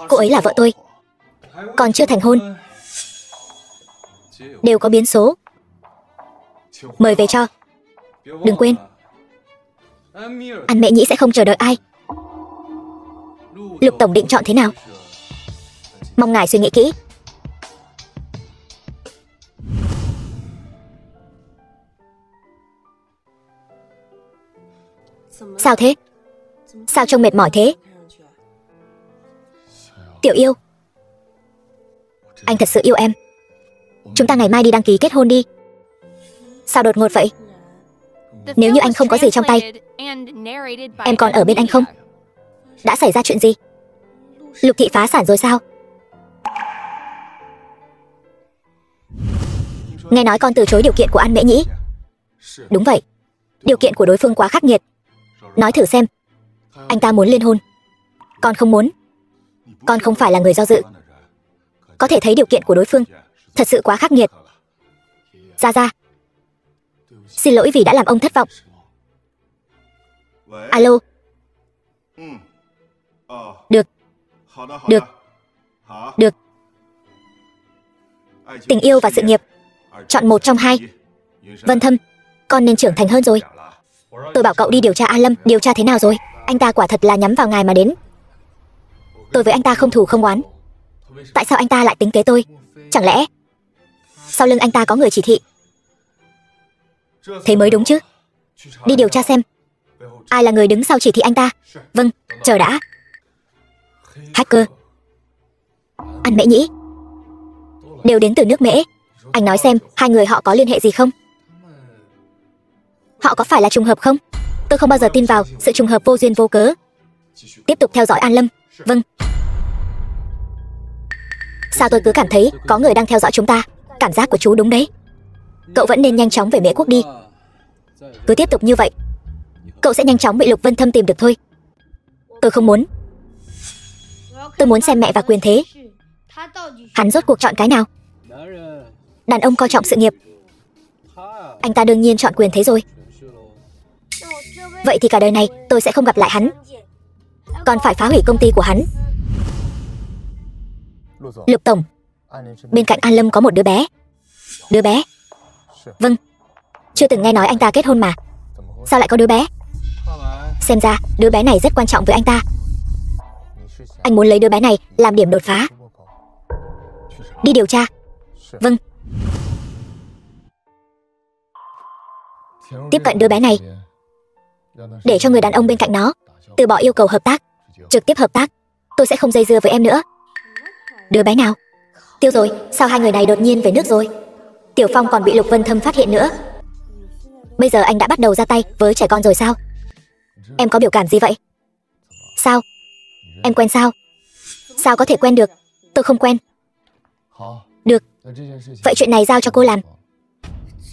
Cô ấy là vợ tôi, còn chưa thành hôn. Đều có biến số. Mời về cho. Đừng quên, An Mễ Nhĩ sẽ không chờ đợi ai. Lục tổng định chọn thế nào? Mong ngài suy nghĩ kỹ. Sao thế? Sao trông mệt mỏi thế? Tiểu Yêu, anh thật sự yêu em. Chúng ta ngày mai đi đăng ký kết hôn đi. Sao đột ngột vậy? Nếu như anh không có gì trong tay, em còn ở bên anh không? Đã xảy ra chuyện gì? Lục thị phá sản rồi sao? Nghe nói con từ chối điều kiện của An Mễ Nhĩ. Đúng vậy. Điều kiện của đối phương quá khắc nghiệt. Nói thử xem. Anh ta muốn liên hôn, con không muốn. Con không phải là người do dự. Có thể thấy điều kiện của đối phương thật sự quá khắc nghiệt. Ra. Xin lỗi vì đã làm ông thất vọng. Alo. Được. Tình yêu và sự nghiệp, chọn một trong hai. Vân Thâm, con nên trưởng thành hơn rồi. Tôi bảo cậu đi điều tra An Lâm. Điều tra thế nào rồi? Anh ta quả thật là nhắm vào ngài mà đến. Tôi với anh ta không thù không oán. Tại sao anh ta lại tính kế tôi? Chẳng lẽ sau lưng anh ta có người chỉ thị? Thế mới đúng chứ. Đi điều tra xem ai là người đứng sau chỉ thị anh ta. Vâng, chờ đã. Hacker, An Mễ Nhĩ, đều đến từ nước Mễ. Anh nói xem hai người họ có liên hệ gì không? Họ có phải là trùng hợp không? Tôi không bao giờ tin vào sự trùng hợp vô duyên vô cớ. Tiếp tục theo dõi An Lâm. Vâng. Sao tôi cứ cảm thấy có người đang theo dõi chúng ta? Cảm giác của chú đúng đấy. Cậu vẫn nên nhanh chóng về Mễ Quốc đi. Cứ tiếp tục như vậy, cậu sẽ nhanh chóng bị Lục Vân Thâm tìm được thôi. Tôi không muốn. Tôi muốn xem mẹ và quyền thế. Hắn rốt cuộc chọn cái nào? Đàn ông coi trọng sự nghiệp. Anh ta đương nhiên chọn quyền thế rồi. Vậy thì cả đời này tôi sẽ không gặp lại hắn. Còn phải phá hủy công ty của hắn. Lục tổng, bên cạnh An Lâm có một đứa bé. Đứa bé? Vâng. Chưa từng nghe nói anh ta kết hôn mà. Sao lại có đứa bé? Xem ra đứa bé này rất quan trọng với anh ta. Anh muốn lấy đứa bé này làm điểm đột phá. Đi điều tra. Vâng. Tiếp cận đứa bé này, để cho người đàn ông bên cạnh nó từ bỏ yêu cầu hợp tác, trực tiếp hợp tác. Tôi sẽ không dây dưa với em nữa. Đứa bé nào? Tiêu rồi. Sao hai người này đột nhiên về nước rồi? Tiểu Phong còn bị Lục Vân Thâm phát hiện nữa. Bây giờ anh đã bắt đầu ra tay với trẻ con rồi sao? Em có biểu cảm gì vậy? Sao? Em quen sao? Sao có thể quen được? Tôi không quen. Được. Vậy chuyện này giao cho cô làm.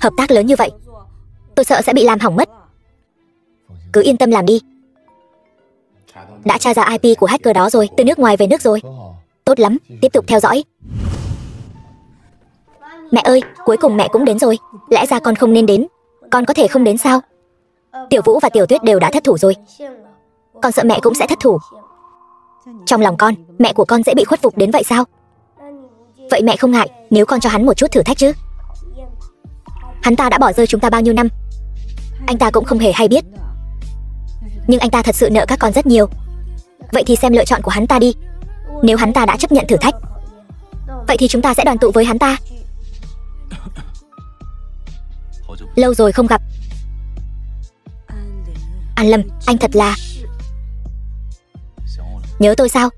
Hợp tác lớn như vậy, tôi sợ sẽ bị làm hỏng mất. Cứ yên tâm làm đi. Đã tra ra IP của hacker đó rồi. Từ nước ngoài về nước rồi. Tốt lắm, tiếp tục theo dõi. Mẹ ơi, cuối cùng mẹ cũng đến rồi. Lẽ ra con không nên đến. Con có thể không đến sao? Tiểu Vũ và Tiểu Tuyết đều đã thất thủ rồi. Con sợ mẹ cũng sẽ thất thủ. Trong lòng con, mẹ của con dễ bị khuất phục đến vậy sao? Vậy mẹ không ngại nếu con cho hắn một chút thử thách chứ? Hắn ta đã bỏ rơi chúng ta bao nhiêu năm, anh ta cũng không hề hay biết. Nhưng anh ta thật sự nợ các con rất nhiều. Vậy thì xem lựa chọn của hắn ta đi. Nếu hắn ta đã chấp nhận thử thách, vậy thì chúng ta sẽ đoàn tụ với hắn ta. Lâu rồi không gặp. An Lâm, anh thật là... Nhớ tôi sao?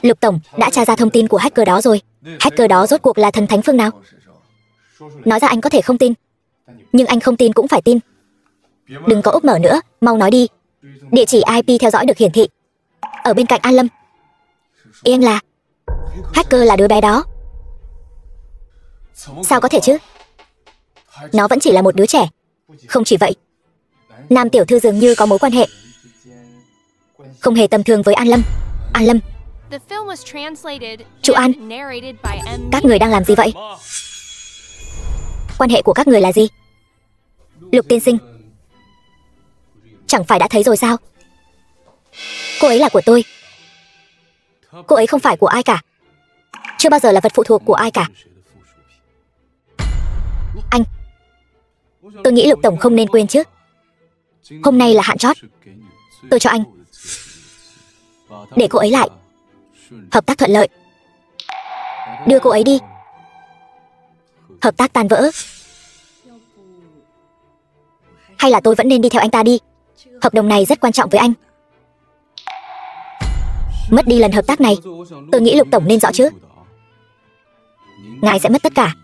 Lục Tổng đã tra ra thông tin của hacker đó rồi. Hacker đó rốt cuộc là thần thánh phương nào? Nói ra anh có thể không tin, nhưng anh không tin cũng phải tin. Đừng có úp mở nữa, mau nói đi. Địa chỉ IP theo dõi được hiển thị ở bên cạnh An Lâm. Yên là... Hacker là đứa bé đó. Sao có thể chứ? Nó vẫn chỉ là một đứa trẻ. Không chỉ vậy, Nam tiểu thư dường như có mối quan hệ không hề tầm thường với An Lâm. An Lâm, chú An, các người đang làm gì vậy? Quan hệ của các người là gì? Lục tiên sinh, chẳng phải đã thấy rồi sao? Cô ấy là của tôi. Cô ấy không phải của ai cả, chưa bao giờ là vật phụ thuộc của ai cả. Anh, tôi nghĩ Lục Tổng không nên quên chứ. Hôm nay là hạn chót. Tôi cho anh để cô ấy lại. Hợp tác thuận lợi. Đưa cô ấy đi. Hợp tác tan vỡ. Hay là tôi vẫn nên đi theo anh ta đi? Hợp đồng này rất quan trọng với anh. Mất đi lần hợp tác này, tôi nghĩ Lục Tổng nên rõ chứ. Ngài sẽ mất tất cả,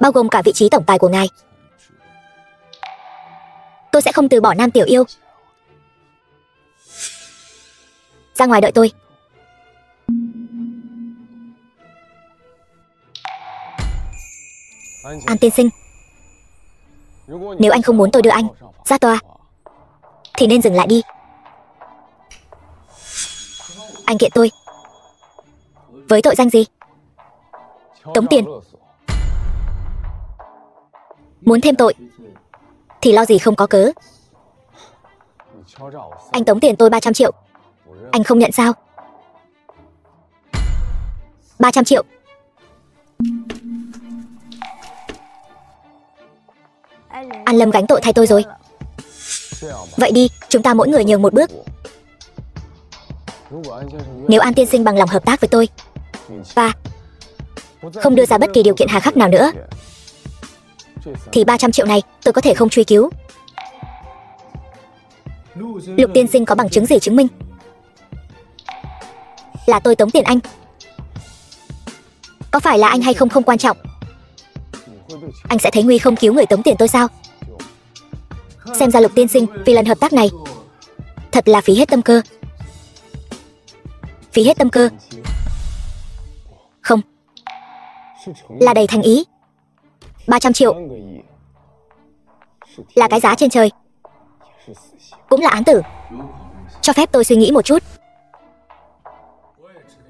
bao gồm cả vị trí tổng tài của ngài. Tôi sẽ không từ bỏ Nam tiểu yêu. Ra ngoài đợi tôi. An tiên sinh, nếu anh không muốn tôi đưa anh ra tòa thì nên dừng lại đi. Anh kiện tôi với tội danh gì? Tống tiền. Muốn thêm tội thì lo gì không có cớ. Anh tống tiền tôi 300 triệu. Anh không nhận sao? 300 triệu. An Lâm gánh tội thay tôi rồi. Vậy đi, chúng ta mỗi người nhường một bước. Nếu An tiên sinh bằng lòng hợp tác với tôi và không đưa ra bất kỳ điều kiện hà khắc nào nữa, thì 300 triệu này tôi có thể không truy cứu. Lục tiên sinh có bằng chứng gì chứng minh là tôi tống tiền anh? Có phải là anh hay không không quan trọng. Anh sẽ thấy nguy không cứu người tống tiền tôi sao? Xem ra Lục tiên sinh vì lần hợp tác này thật là phí hết tâm cơ. Phí hết tâm cơ. Không, là đầy thành ý. 300 triệu là cái giá trên trời, cũng là án tử. Cho phép tôi suy nghĩ một chút.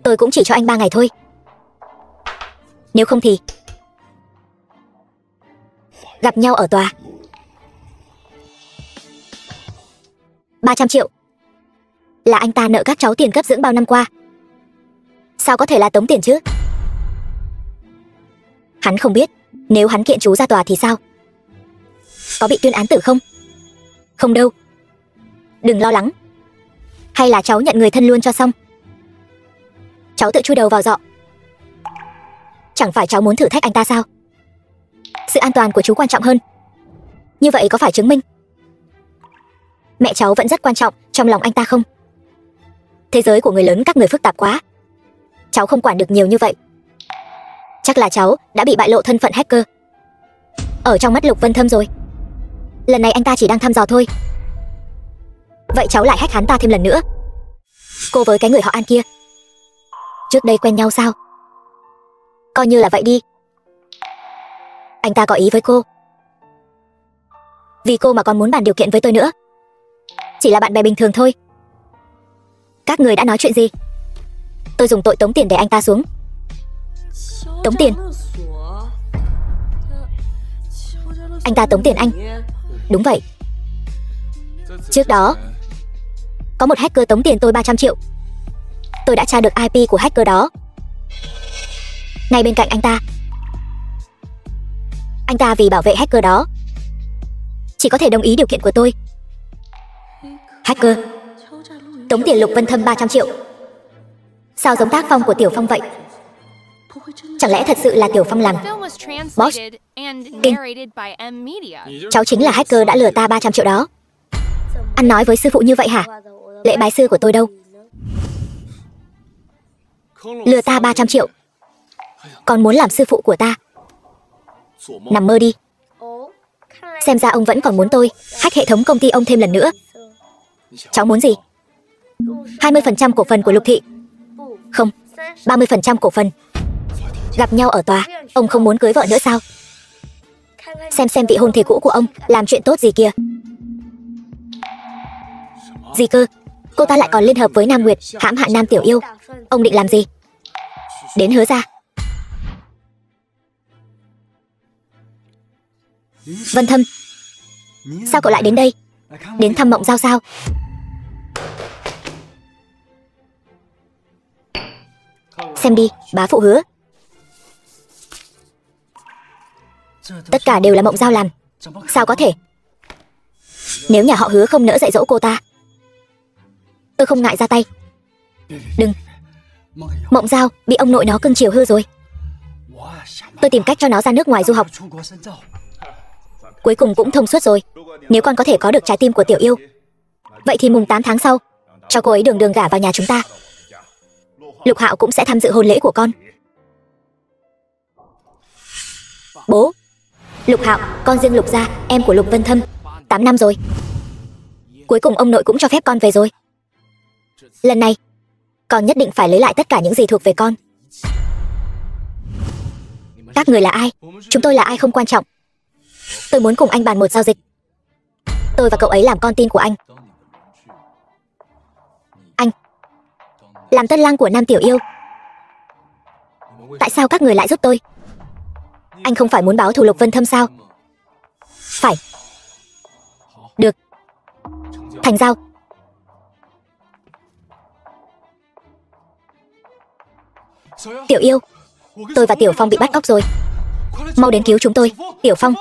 Tôi cũng chỉ cho anh 3 ngày thôi. Nếu không thì gặp nhau ở tòa. 300 triệu là anh ta nợ các cháu tiền cấp dưỡng bao năm qua. Sao có thể là tống tiền chứ? Hắn không biết nếu hắn kiện chú ra tòa thì sao? Có bị tuyên án tử không? Không đâu. Đừng lo lắng. Hay là cháu nhận người thân luôn cho xong. Cháu tự chui đầu vào giọ. Chẳng phải cháu muốn thử thách anh ta sao? Sự an toàn của chú quan trọng hơn. Như vậy có phải chứng minh mẹ cháu vẫn rất quan trọng trong lòng anh ta không? Thế giới của người lớn các người phức tạp quá. Cháu không quản được nhiều như vậy. Chắc là cháu đã bị bại lộ thân phận hacker ở trong mắt Lục Vân Thâm rồi. Lần này anh ta chỉ đang thăm dò thôi. Vậy cháu lại hack hắn ta thêm lần nữa. Cô với cái người họ An kia trước đây quen nhau sao? Coi như là vậy đi. Anh ta có ý với cô. Vì cô mà còn muốn bàn điều kiện với tôi nữa. Chỉ là bạn bè bình thường thôi. Các người đã nói chuyện gì? Tôi dùng tội tống tiền để anh ta xuống. Tống tiền? Anh ta tống tiền anh? Đúng vậy. Trước đó Có một hacker tống tiền tôi 300 triệu. Tôi đã tra được IP của hacker đó. Ngay bên cạnh anh ta. Anh ta vì bảo vệ hacker đó chỉ có thể đồng ý điều kiện của tôi. Hacker tống tiền Lục Vân Thâm 300 triệu. Sao giống tác phong của Tiểu Phong vậy? Chẳng lẽ thật sự là Tiểu Phong làm? Boss, Kinh, cháu chính là hacker đã lừa ta 300 triệu đó. Ăn nói với sư phụ như vậy hả? Lễ bái sư của tôi đâu? Lừa ta 300 triệu, còn muốn làm sư phụ của ta? Nằm mơ đi. Xem ra ông vẫn còn muốn tôi hack hệ thống công ty ông thêm lần nữa. Cháu muốn gì? 20% cổ phần của Lục Thị. Không, 30% cổ phần. Gặp nhau ở tòa, ông không muốn cưới vợ nữa sao? Xem vị hôn thê cũ của ông làm chuyện tốt gì kìa. Gì cơ? Cô ta lại còn liên hợp với Nam Nguyệt hãm hại Nam Tiểu Yêu. Ông định làm gì? Đến Hứa ra. Vân Thâm, sao cậu lại đến đây? Đến thăm Mộng Giao sao? Xem đi, bá phụ Hứa. Tất cả đều là Mộng Giao làm. Sao có thể? Nếu nhà họ Hứa không nỡ dạy dỗ cô ta, tôi không ngại ra tay. Đừng. Mộng Giao bị ông nội nó cưng chiều hư rồi. Tôi tìm cách cho nó ra nước ngoài du học. Cuối cùng cũng thông suốt rồi. Nếu con có thể có được trái tim của Tiểu Yêu, vậy thì mùng 8 tháng sau cho cô ấy đường đường gả vào nhà chúng ta. Lục Hạo cũng sẽ tham dự hôn lễ của con. Bố, Lục Hạo, con riêng Lục gia, em của Lục Vân Thâm, 8 năm rồi. Cuối cùng ông nội cũng cho phép con về rồi. Lần này con nhất định phải lấy lại tất cả những gì thuộc về con. Các người là ai? Chúng tôi là ai không quan trọng. Tôi muốn cùng anh bàn một giao dịch. Tôi và cậu ấy làm con tin của anh. Anh làm tân lang của Nam Tiểu Yêu. Tại sao các người lại giúp tôi? Anh không phải muốn báo thù Lục Vân Thâm sao? Phải. Được. Thành giao. Tiểu Yêu, tôi và Tiểu Phong bị bắt cóc rồi. Mau đến cứu chúng tôi. Tiểu Phong.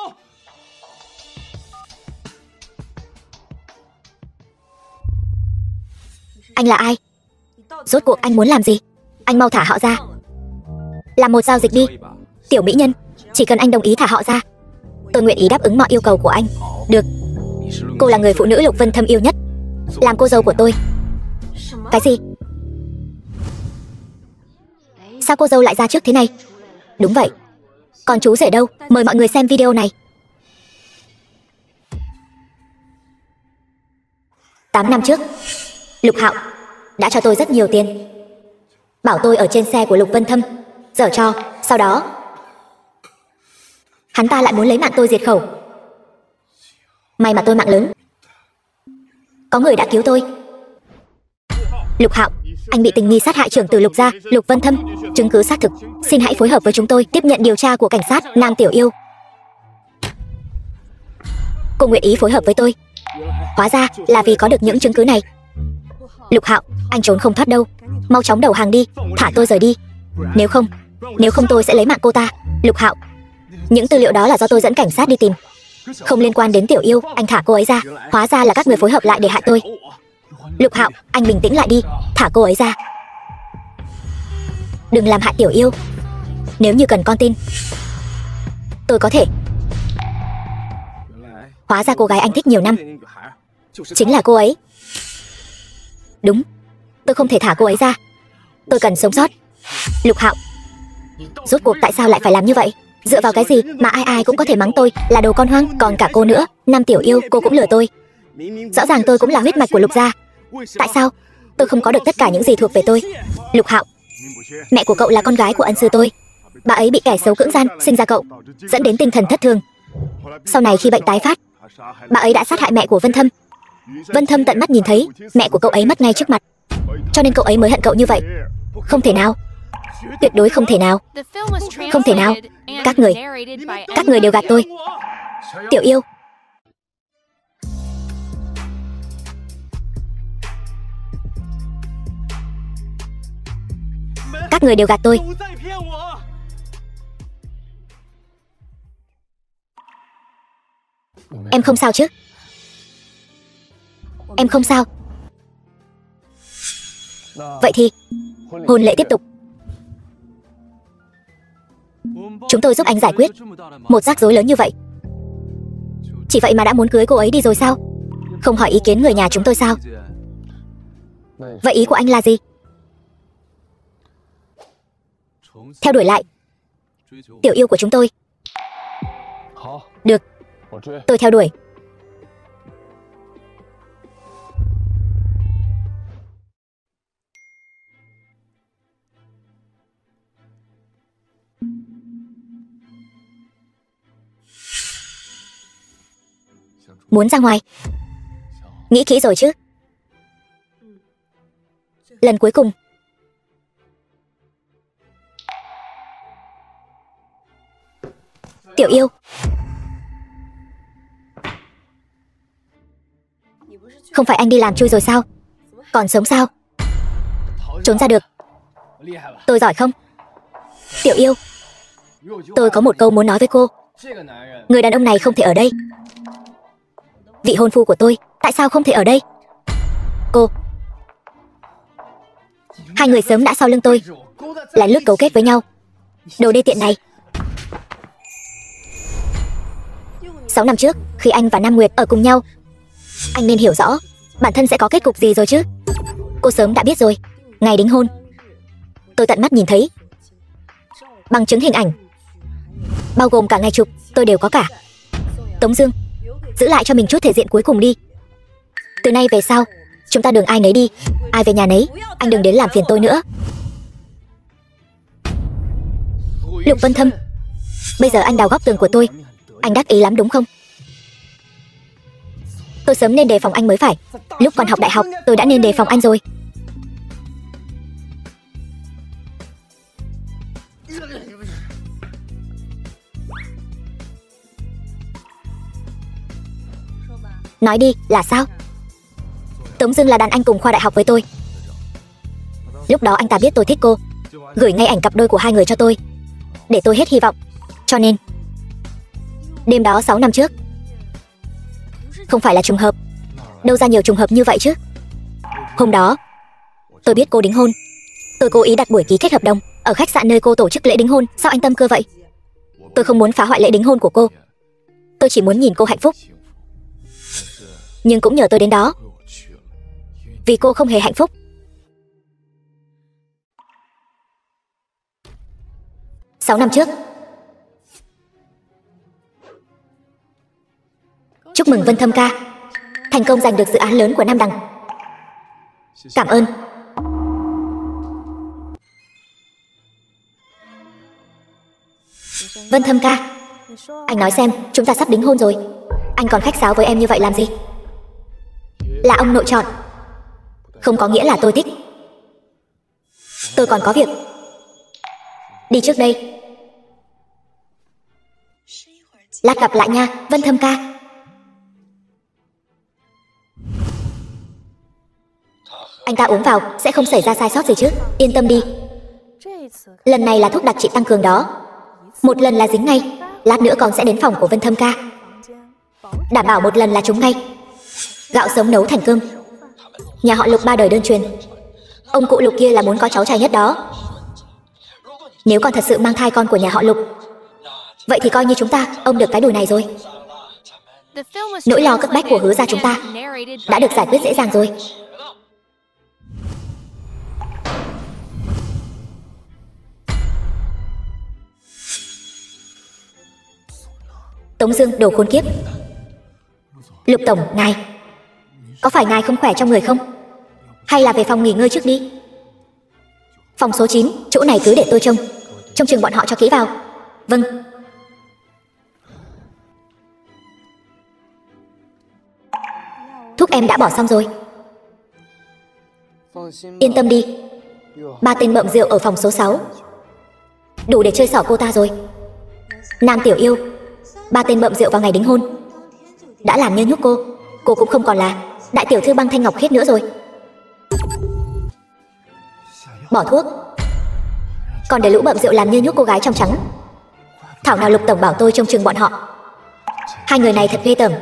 Anh là ai? Rốt cuộc anh muốn làm gì? Anh mau thả họ ra. Làm một giao dịch đi. Tiểu mỹ nhân, chỉ cần anh đồng ý thả họ ra, tôi nguyện ý đáp ứng mọi yêu cầu của anh. Được. Cô là người phụ nữ Lục Vân Thâm yêu nhất, làm cô dâu của tôi. Cái gì? Sao cô dâu lại ra trước thế này? Đúng vậy. Còn chú rể đâu? Mời mọi người xem video này. 8 năm trước, Lục Hạo đã cho tôi rất nhiều tiền, bảo tôi ở trên xe của Lục Vân Thâm giở trò. Sau đó hắn ta lại muốn lấy mạng tôi diệt khẩu. May mà tôi mạng lớn, có người đã cứu tôi. Lục Hạo, anh bị tình nghi sát hại trưởng tử Lục gia, Lục Vân Thâm. Chứng cứ xác thực, xin hãy phối hợp với chúng tôi tiếp nhận điều tra của cảnh sát Nam Tiểu Yêu. Cô nguyện ý phối hợp với tôi, hóa ra là vì có được những chứng cứ này. Lục Hạo, anh trốn không thoát đâu, mau chóng đầu hàng đi, thả tôi rời đi. Nếu không tôi sẽ lấy mạng cô ta. Lục Hạo, những tư liệu đó là do tôi dẫn cảnh sát đi tìm, không liên quan đến Tiểu Yêu. Anh thả cô ấy ra. Hóa ra là các người phối hợp lại để hại tôi. Lục Hạo, anh bình tĩnh lại đi, thả cô ấy ra. Đừng làm hại Tiểu Yêu. Nếu như cần con tin, tôi có thể. Hóa ra cô gái anh thích nhiều năm chính là cô ấy. Đúng, tôi không thể thả cô ấy ra. Tôi cần sống sót. Lục Hạo, rốt cuộc tại sao lại phải làm như vậy? Dựa vào cái gì mà ai ai cũng có thể mắng tôi là đồ con hoang? Còn cả cô nữa, Nam Tiểu Yêu, cô cũng lừa tôi. Rõ ràng tôi cũng là huyết mạch của Lục gia. Tại sao tôi không có được tất cả những gì thuộc về tôi? Lục Hạo, mẹ của cậu là con gái của ân sư tôi. Bà ấy bị kẻ xấu cưỡng gian sinh ra cậu, dẫn đến tinh thần thất thường. Sau này khi bệnh tái phát, bà ấy đã sát hại mẹ của Vân Thâm. Vân Thâm tận mắt nhìn thấy mẹ của cậu ấy mất ngay trước mặt, cho nên cậu ấy mới hận cậu như vậy. Không thể nào, tuyệt đối không thể nào. Không thể nào. Các người đều gạt tôi. Tiểu Yêu, Các người đều gạt tôi. Em không sao chứ? Em không sao. Vậy thì hôn lễ tiếp tục. Chúng tôi giúp anh giải quyết một rắc rối lớn như vậy. Chỉ vậy mà đã muốn cưới cô ấy đi rồi sao? Không hỏi ý kiến người nhà chúng tôi sao? Vậy ý của anh là gì? Theo đuổi lại tiểu yêu của chúng tôi. Được, tôi theo đuổi. Muốn ra ngoài? Nghĩ kỹ rồi chứ? Lần cuối cùng. Tiểu yêu, không phải anh đi làm chui rồi sao? Còn sống sao? Trốn ra được. Tôi giỏi không? Tiểu yêu, tôi có một câu muốn nói với cô. Người đàn ông này không thể ở đây. Vị hôn phu của tôi, tại sao không thể ở đây? Cô, hai người sớm đã sau lưng tôi, lén lút cấu kết với nhau. Đồ đê tiện này. 6 năm trước, khi anh và Nam Nguyệt ở cùng nhau, anh nên hiểu rõ bản thân sẽ có kết cục gì rồi chứ. Cô sớm đã biết rồi. Ngày đính hôn, tôi tận mắt nhìn thấy. Bằng chứng hình ảnh, bao gồm cả ngày chụp, tôi đều có cả. Tống Dương, giữ lại cho mình chút thể diện cuối cùng đi. Từ nay về sau, chúng ta đường ai nấy đi, ai về nhà nấy. Anh đừng đến làm phiền tôi nữa. Lục Vân Thâm, bây giờ anh đào góc tường của tôi. Anh đắc ý lắm đúng không? Tôi sớm nên đề phòng anh mới phải. Lúc còn học đại học, tôi đã nên đề phòng anh rồi. Nói đi, là sao? Tống Dương là đàn anh cùng khoa đại học với tôi. Lúc đó anh ta biết tôi thích cô, gửi ngay ảnh cặp đôi của hai người cho tôi, để tôi hết hy vọng. Cho nên đêm đó 6 năm trước, không phải là trùng hợp. Đâu ra nhiều trùng hợp như vậy chứ. Hôm đó, tôi biết cô đính hôn. Tôi cố ý đặt buổi ký kết hợp đồng ở khách sạn nơi cô tổ chức lễ đính hôn. Sao anh tâm cơ vậy? Tôi không muốn phá hoại lễ đính hôn của cô. Tôi chỉ muốn nhìn cô hạnh phúc. Nhưng cũng nhờ tôi đến đó, vì cô không hề hạnh phúc. Sáu năm trước. Chúc mừng Vân Thâm ca, thành công giành được dự án lớn của Nam Đằng. Cảm ơn. Vân Thâm ca, anh nói xem, chúng ta sắp đính hôn rồi, anh còn khách sáo với em như vậy làm gì? Là ông nội chọn, không có nghĩa là tôi thích. Tôi còn có việc. Đi trước đây. Lát gặp lại nha, Vân Thâm ca. Anh ta uống vào, sẽ không xảy ra sai sót gì chứ, yên tâm đi. Lần này là thuốc đặc trị tăng cường đó. Một lần là dính ngay, lát nữa con sẽ đến phòng của Vân Thâm ca. Đảm bảo một lần là trúng ngay. Gạo sống nấu thành cơm. Nhà họ Lục 3 đời đơn truyền. Ông cụ Lục kia là muốn có cháu trai nhất đó. Nếu con thật sự mang thai con của nhà họ Lục, vậy thì coi như chúng ta ôm được cái đùi này rồi. Nỗi lo cấp bách của Hứa gia chúng ta đã được giải quyết dễ dàng rồi. Tống Dương, đồ khốn kiếp. Lục tổng, ngài, có phải ngài không khỏe trong người không? Hay là về phòng nghỉ ngơi trước đi. Phòng số 9, chỗ này cứ để tôi trông. Trông chừng bọn họ cho kỹ vào. Vâng. Thuốc em đã bỏ xong rồi. Yên tâm đi, 3 tên bợm rượu ở phòng số 6 đủ để chơi xỏ cô ta rồi. Nam tiểu yêu, 3 tên bợm rượu vào ngày đính hôn đã làm nhơ nhúc cô cũng không còn là đại tiểu thư Băng Thanh Ngọc Khiết nữa rồi. Bỏ thuốc. Còn để lũ bợm rượu làm như nhúc cô gái trong trắng. Thảo nào Lục tổng bảo tôi trông chừng bọn họ. Hai người này thật ghê tởm.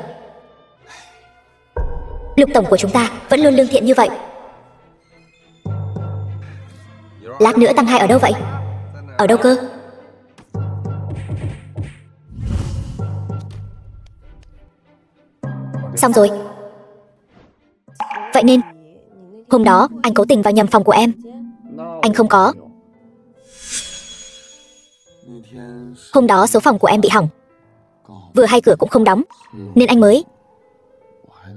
Lục tổng của chúng ta vẫn luôn lương thiện như vậy. Lát nữa tăng 2 ở đâu vậy? Ở đâu cơ? Xong rồi. Vậy nên hôm đó anh cố tình vào nhầm phòng của em. Anh không có. Hôm đó số phòng của em bị hỏng, vừa hay cửa cũng không đóng, nên anh mới.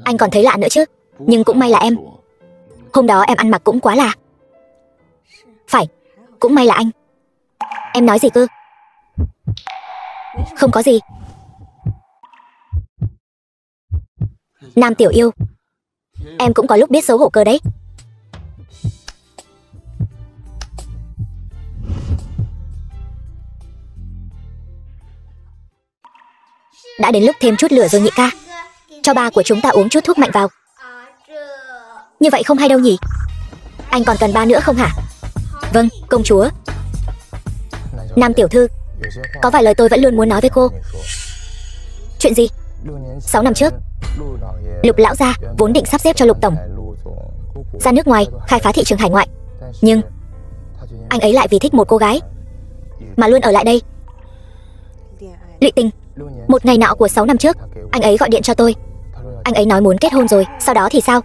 Anh còn thấy lạ nữa chứ. Nhưng cũng may là em. Hôm đó em ăn mặc cũng quá là. Phải, cũng may là anh. Em nói gì cơ? Không có gì. Nam tiểu yêu, em cũng có lúc biết xấu hổ cơ đấy. Đã đến lúc thêm chút lửa rồi nhị ca. Cho ba của chúng ta uống chút thuốc mạnh vào. Như vậy không hay đâu nhỉ. Anh còn cần ba nữa không hả? Vâng, công chúa. Nam tiểu thư, có vài lời tôi vẫn luôn muốn nói với cô. Chuyện gì? 6 năm trước, Lục lão gia vốn định sắp xếp cho Lục tổng ra nước ngoài khai phá thị trường hải ngoại. Nhưng anh ấy lại vì thích một cô gái mà luôn ở lại đây. Lụy tình. Một ngày nọ của 6 năm trước, anh ấy gọi điện cho tôi. Anh ấy nói muốn kết hôn rồi. Sau đó thì sao?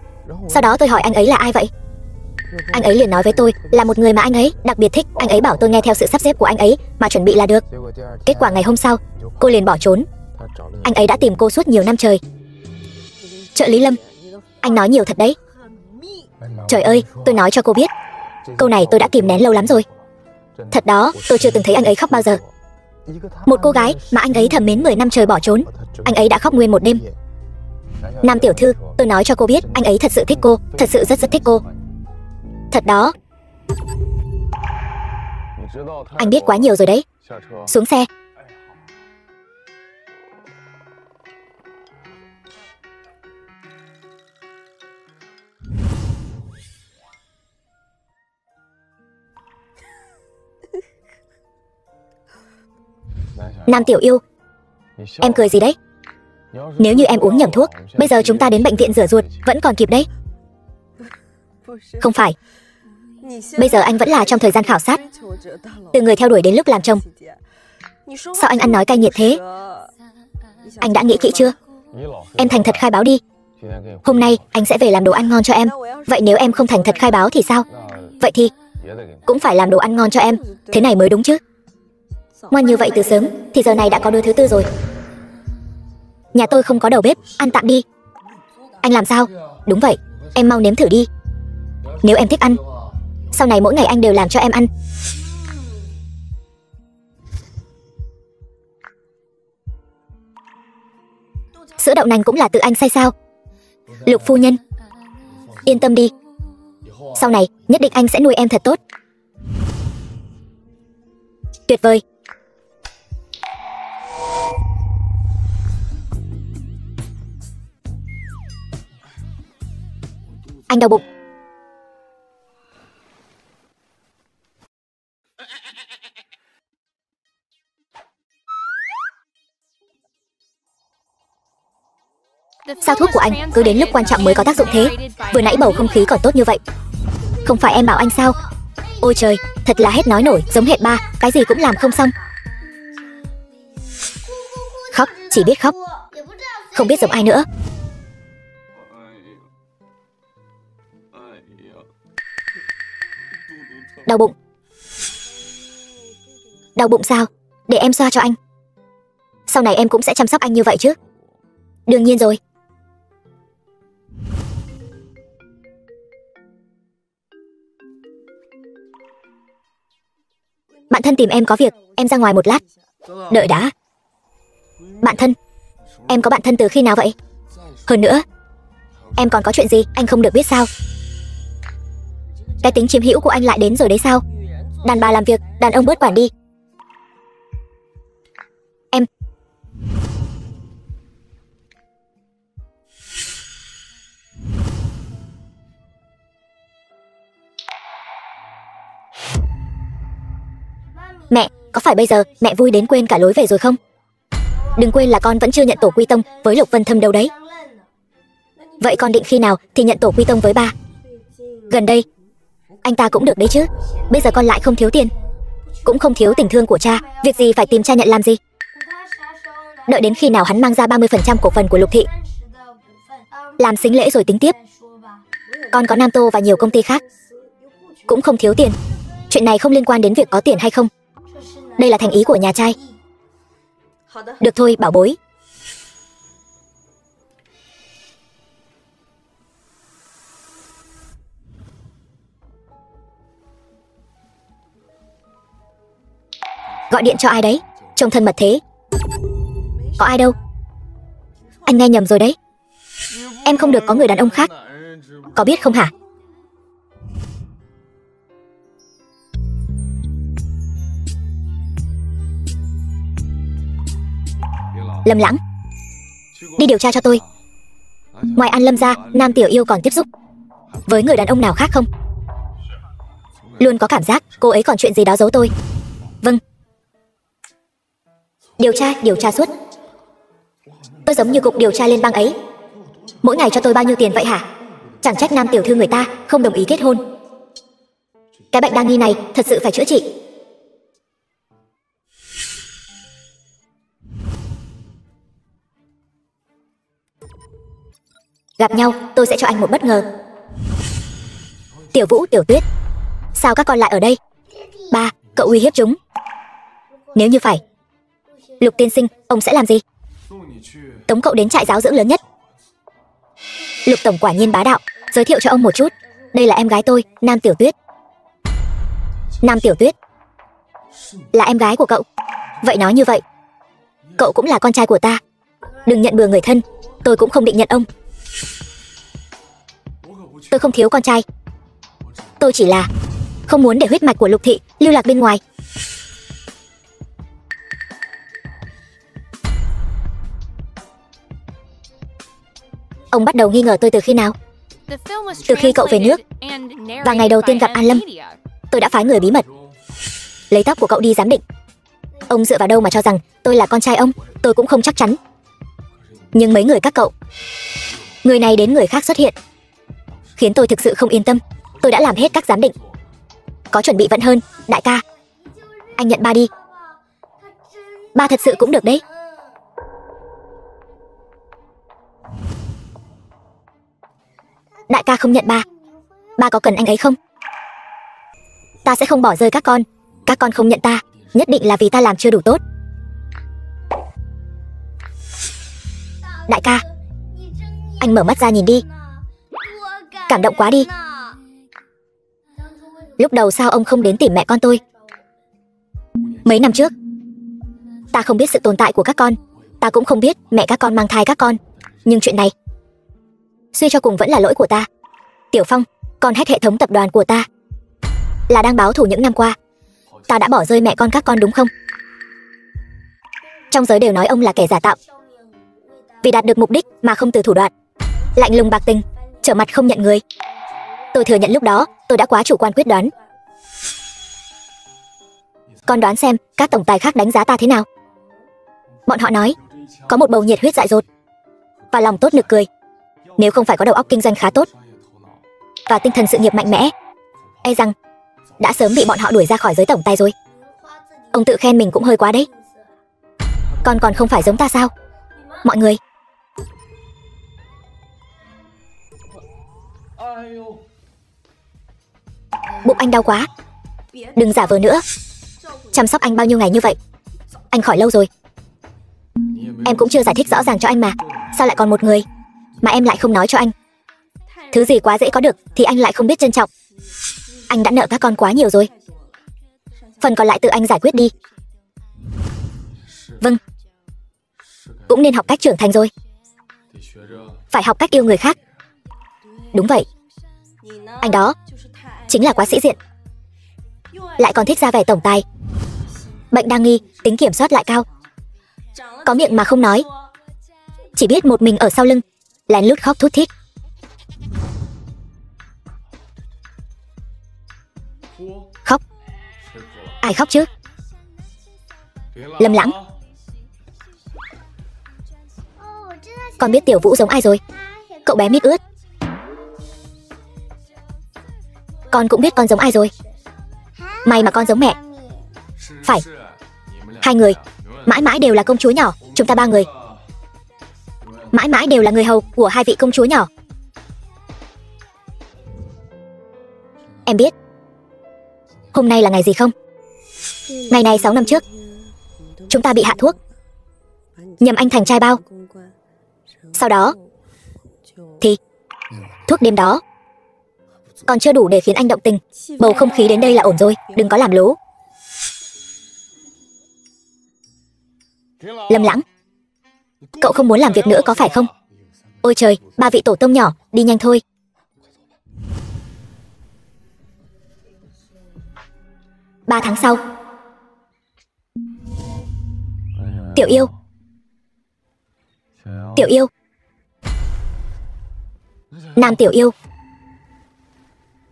Sau đó tôi hỏi anh ấy là ai vậy. Anh ấy liền nói với tôi là một người mà anh ấy đặc biệt thích. Anh ấy bảo tôi nghe theo sự sắp xếp của anh ấy mà chuẩn bị là được. Kết quả ngày hôm sau, cô liền bỏ trốn. Anh ấy đã tìm cô suốt nhiều năm trời. Trợ lý Lâm, anh nói nhiều thật đấy. Trời ơi, tôi nói cho cô biết, câu này tôi đã kìm nén lâu lắm rồi. Thật đó, tôi chưa từng thấy anh ấy khóc bao giờ. Một cô gái mà anh ấy thầm mến 10 năm trời bỏ trốn, anh ấy đã khóc nguyên một đêm. Nam tiểu thư, tôi nói cho cô biết, anh ấy thật sự thích cô, thật sự rất rất thích cô. Thật đó. Anh biết quá nhiều rồi đấy. Xuống xe. Nam tiểu yêu, em cười gì đấy? Nếu như em uống nhầm thuốc, bây giờ chúng ta đến bệnh viện rửa ruột vẫn còn kịp đấy. Không phải. Bây giờ anh vẫn là trong thời gian khảo sát, từ người theo đuổi đến lúc làm chồng. Sao anh ăn nói cay nghiệt thế? Anh đã nghĩ kỹ chưa? Em thành thật khai báo đi. Hôm nay anh sẽ về làm đồ ăn ngon cho em. Vậy nếu em không thành thật khai báo thì sao? Vậy thì cũng phải làm đồ ăn ngon cho em. Thế này mới đúng chứ. Ngoan như vậy từ sớm thì giờ này đã có đứa thứ tư rồi. Nhà tôi không có đầu bếp, ăn tạm đi. Anh làm sao? Đúng vậy, em mau nếm thử đi. Nếu em thích ăn, sau này mỗi ngày anh đều làm cho em ăn. Sữa đậu nành cũng là tự anh xay sao? Lục phu nhân, yên tâm đi. Sau này nhất định anh sẽ nuôi em thật tốt. Tuyệt vời. Anh đau bụng. Sao thuốc của anh cứ đến lúc quan trọng mới có tác dụng thế? Vừa nãy bầu không khí còn tốt như vậy. Không phải em bảo anh sao? Ôi trời, thật là hết nói nổi, giống hệt ba, cái gì cũng làm không xong. Khóc, chỉ biết khóc, không biết giống ai nữa. Đau bụng. Đau bụng sao? Để em xoa cho anh. Sau này em cũng sẽ chăm sóc anh như vậy chứ. Đương nhiên rồi. Bạn thân tìm em có việc, em ra ngoài một lát. Đợi đã. Bạn thân? Em có bạn thân từ khi nào vậy? Hơn nữa, em còn có chuyện gì anh không được biết sao? Cái tính chiếm hữu của anh lại đến rồi đấy sao? Đàn bà làm việc, đàn ông bớt quản đi. Em. Mẹ, có phải bây giờ mẹ vui đến quên cả lối về rồi không? Đừng quên là con vẫn chưa nhận tổ quy tông với Lục Vân Thâm đâu đấy. Vậy con định khi nào thì nhận tổ quy tông với ba? Gần đây. Anh ta cũng được đấy chứ. Bây giờ con lại không thiếu tiền, cũng không thiếu tình thương của cha, việc gì phải tìm cha nhận làm gì? Đợi đến khi nào hắn mang ra 30% cổ phần của Lục thị, làm sính lễ rồi tính tiếp. Con có Nam Tô và nhiều công ty khác, cũng không thiếu tiền. Chuyện này không liên quan đến việc có tiền hay không. Đây là thành ý của nhà trai. Được thôi, bảo bối. Gọi điện cho ai đấy? Trông thân mật thế. Có ai đâu. Anh nghe nhầm rồi đấy. Em không được có người đàn ông khác, có biết không hả? Lâm Lãng, đi điều tra cho tôi. Ngoài An Lâm ra, Nam Tiểu Yêu còn tiếp xúc với người đàn ông nào khác không? Luôn có cảm giác cô ấy còn chuyện gì đó giấu tôi. Vâng. Điều tra suốt. Tôi giống như cục điều tra liên bang ấy. Mỗi ngày cho tôi bao nhiêu tiền vậy hả? Chẳng trách Nam tiểu thư người ta không đồng ý kết hôn. Cái bệnh đa nghi này thật sự phải chữa trị. Gặp nhau, tôi sẽ cho anh một bất ngờ. Tiểu Vũ, Tiểu Tuyết, sao các con lại ở đây? Ba, cậu uy hiếp chúng. Nếu như phải, Lục tiên sinh, ông sẽ làm gì? Tống cậu đến trại giáo dưỡng lớn nhất. Lục tổng quả nhiên bá đạo. Giới thiệu cho ông một chút, đây là em gái tôi, Nam Tiểu Tuyết. Nam Tiểu Tuyết là em gái của cậu? Vậy nói như vậy, cậu cũng là con trai của ta. Đừng nhận bừa người thân, tôi cũng không định nhận ông. Tôi không thiếu con trai. Tôi chỉ là không muốn để huyết mạch của Lục thị lưu lạc bên ngoài. Ông bắt đầu nghi ngờ tôi từ khi nào? Từ khi cậu về nước và ngày đầu tiên gặp An Lâm, tôi đã phái người bí mật lấy tóc của cậu đi giám định. Ông dựa vào đâu mà cho rằng tôi là con trai ông? Tôi cũng không chắc chắn. Nhưng mấy người các cậu, người này đến người khác xuất hiện, khiến tôi thực sự không yên tâm. Tôi đã làm hết các giám định, có chuẩn bị vẫn hơn. Đại ca, anh nhận ba đi. Ba thật sự cũng được đấy. Đại ca không nhận ba, ba có cần anh ấy không? Ta sẽ không bỏ rơi các con. Các con không nhận ta, nhất định là vì ta làm chưa đủ tốt. Đại ca, anh mở mắt ra nhìn đi. Cảm động quá đi. Lúc đầu sao ông không đến tìm mẹ con tôi? Mấy năm trước, ta không biết sự tồn tại của các con. Ta cũng không biết mẹ các con mang thai các con. Nhưng chuyện này, suy cho cùng vẫn là lỗi của ta. Tiểu Phong, con hack hệ thống tập đoàn của ta, là đang báo thù những năm qua. Ta đã bỏ rơi mẹ con các con đúng không? Trong giới đều nói ông là kẻ giả tạo, vì đạt được mục đích mà không từ thủ đoạn, lạnh lùng bạc tình, trở mặt không nhận người. Tôi thừa nhận lúc đó tôi đã quá chủ quan quyết đoán. Con đoán xem các tổng tài khác đánh giá ta thế nào? Bọn họ nói có một bầu nhiệt huyết dại dột và lòng tốt nực cười. Nếu không phải có đầu óc kinh doanh khá tốt và tinh thần sự nghiệp mạnh mẽ, e rằng đã sớm bị bọn họ đuổi ra khỏi giới tổng tài rồi. Ông tự khen mình cũng hơi quá đấy. Con còn không phải giống ta sao? Mọi người, bụng anh đau quá. Đừng giả vờ nữa. Chăm sóc anh bao nhiêu ngày như vậy? Anh khỏi lâu rồi. Em cũng chưa giải thích rõ ràng cho anh mà. Sao lại còn một người mà em lại không nói cho anh? Thứ gì quá dễ có được thì anh lại không biết trân trọng. Anh đã nợ các con quá nhiều rồi. Phần còn lại tự anh giải quyết đi. Vâng, cũng nên học cách trưởng thành rồi. Phải học cách yêu người khác. Đúng vậy. Anh đó chính là quá sĩ diện, lại còn thích ra vẻ tổng tài. Bệnh đa nghi, tính kiểm soát lại cao. Có miệng mà không nói, chỉ biết một mình ở sau lưng lén lút khóc thút thít. Khóc? Ai khóc chứ? Lâm Lãng. Con biết Tiểu Vũ giống ai rồi? Cậu bé mít ướt. Con cũng biết con giống ai rồi. May mà con giống mẹ. Phải. Hai người mãi mãi đều là công chúa nhỏ. Chúng ta ba người mãi mãi đều là người hầu của hai vị công chúa nhỏ. Em biết hôm nay là ngày gì không? Ngày này 6 năm trước, chúng ta bị hạ thuốc, nhầm anh thành trai bao. Sau đó thì thuốc đêm đó còn chưa đủ để khiến anh động tình. Bầu không khí đến đây là ổn rồi, đừng có làm lố. Lâm Lãng, cậu không muốn làm việc nữa có phải không? Ôi trời, ba vị tổ tông nhỏ, đi nhanh thôi. Ba tháng sau. Tiểu yêu. Tiểu yêu. Nam Tiểu yêu.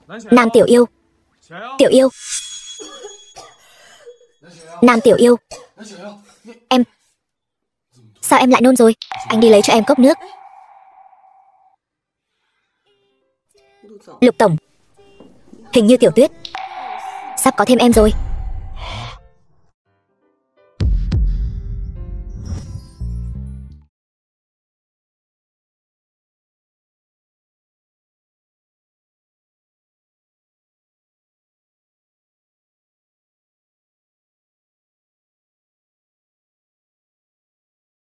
Nam Tiểu yêu. Tiểu yêu. Nam Tiểu yêu. Em. Sao em lại nôn rồi? Anh đi lấy cho em cốc nước. Lục tổng, hình như Tiểu Tuyết sắp có thêm em rồi.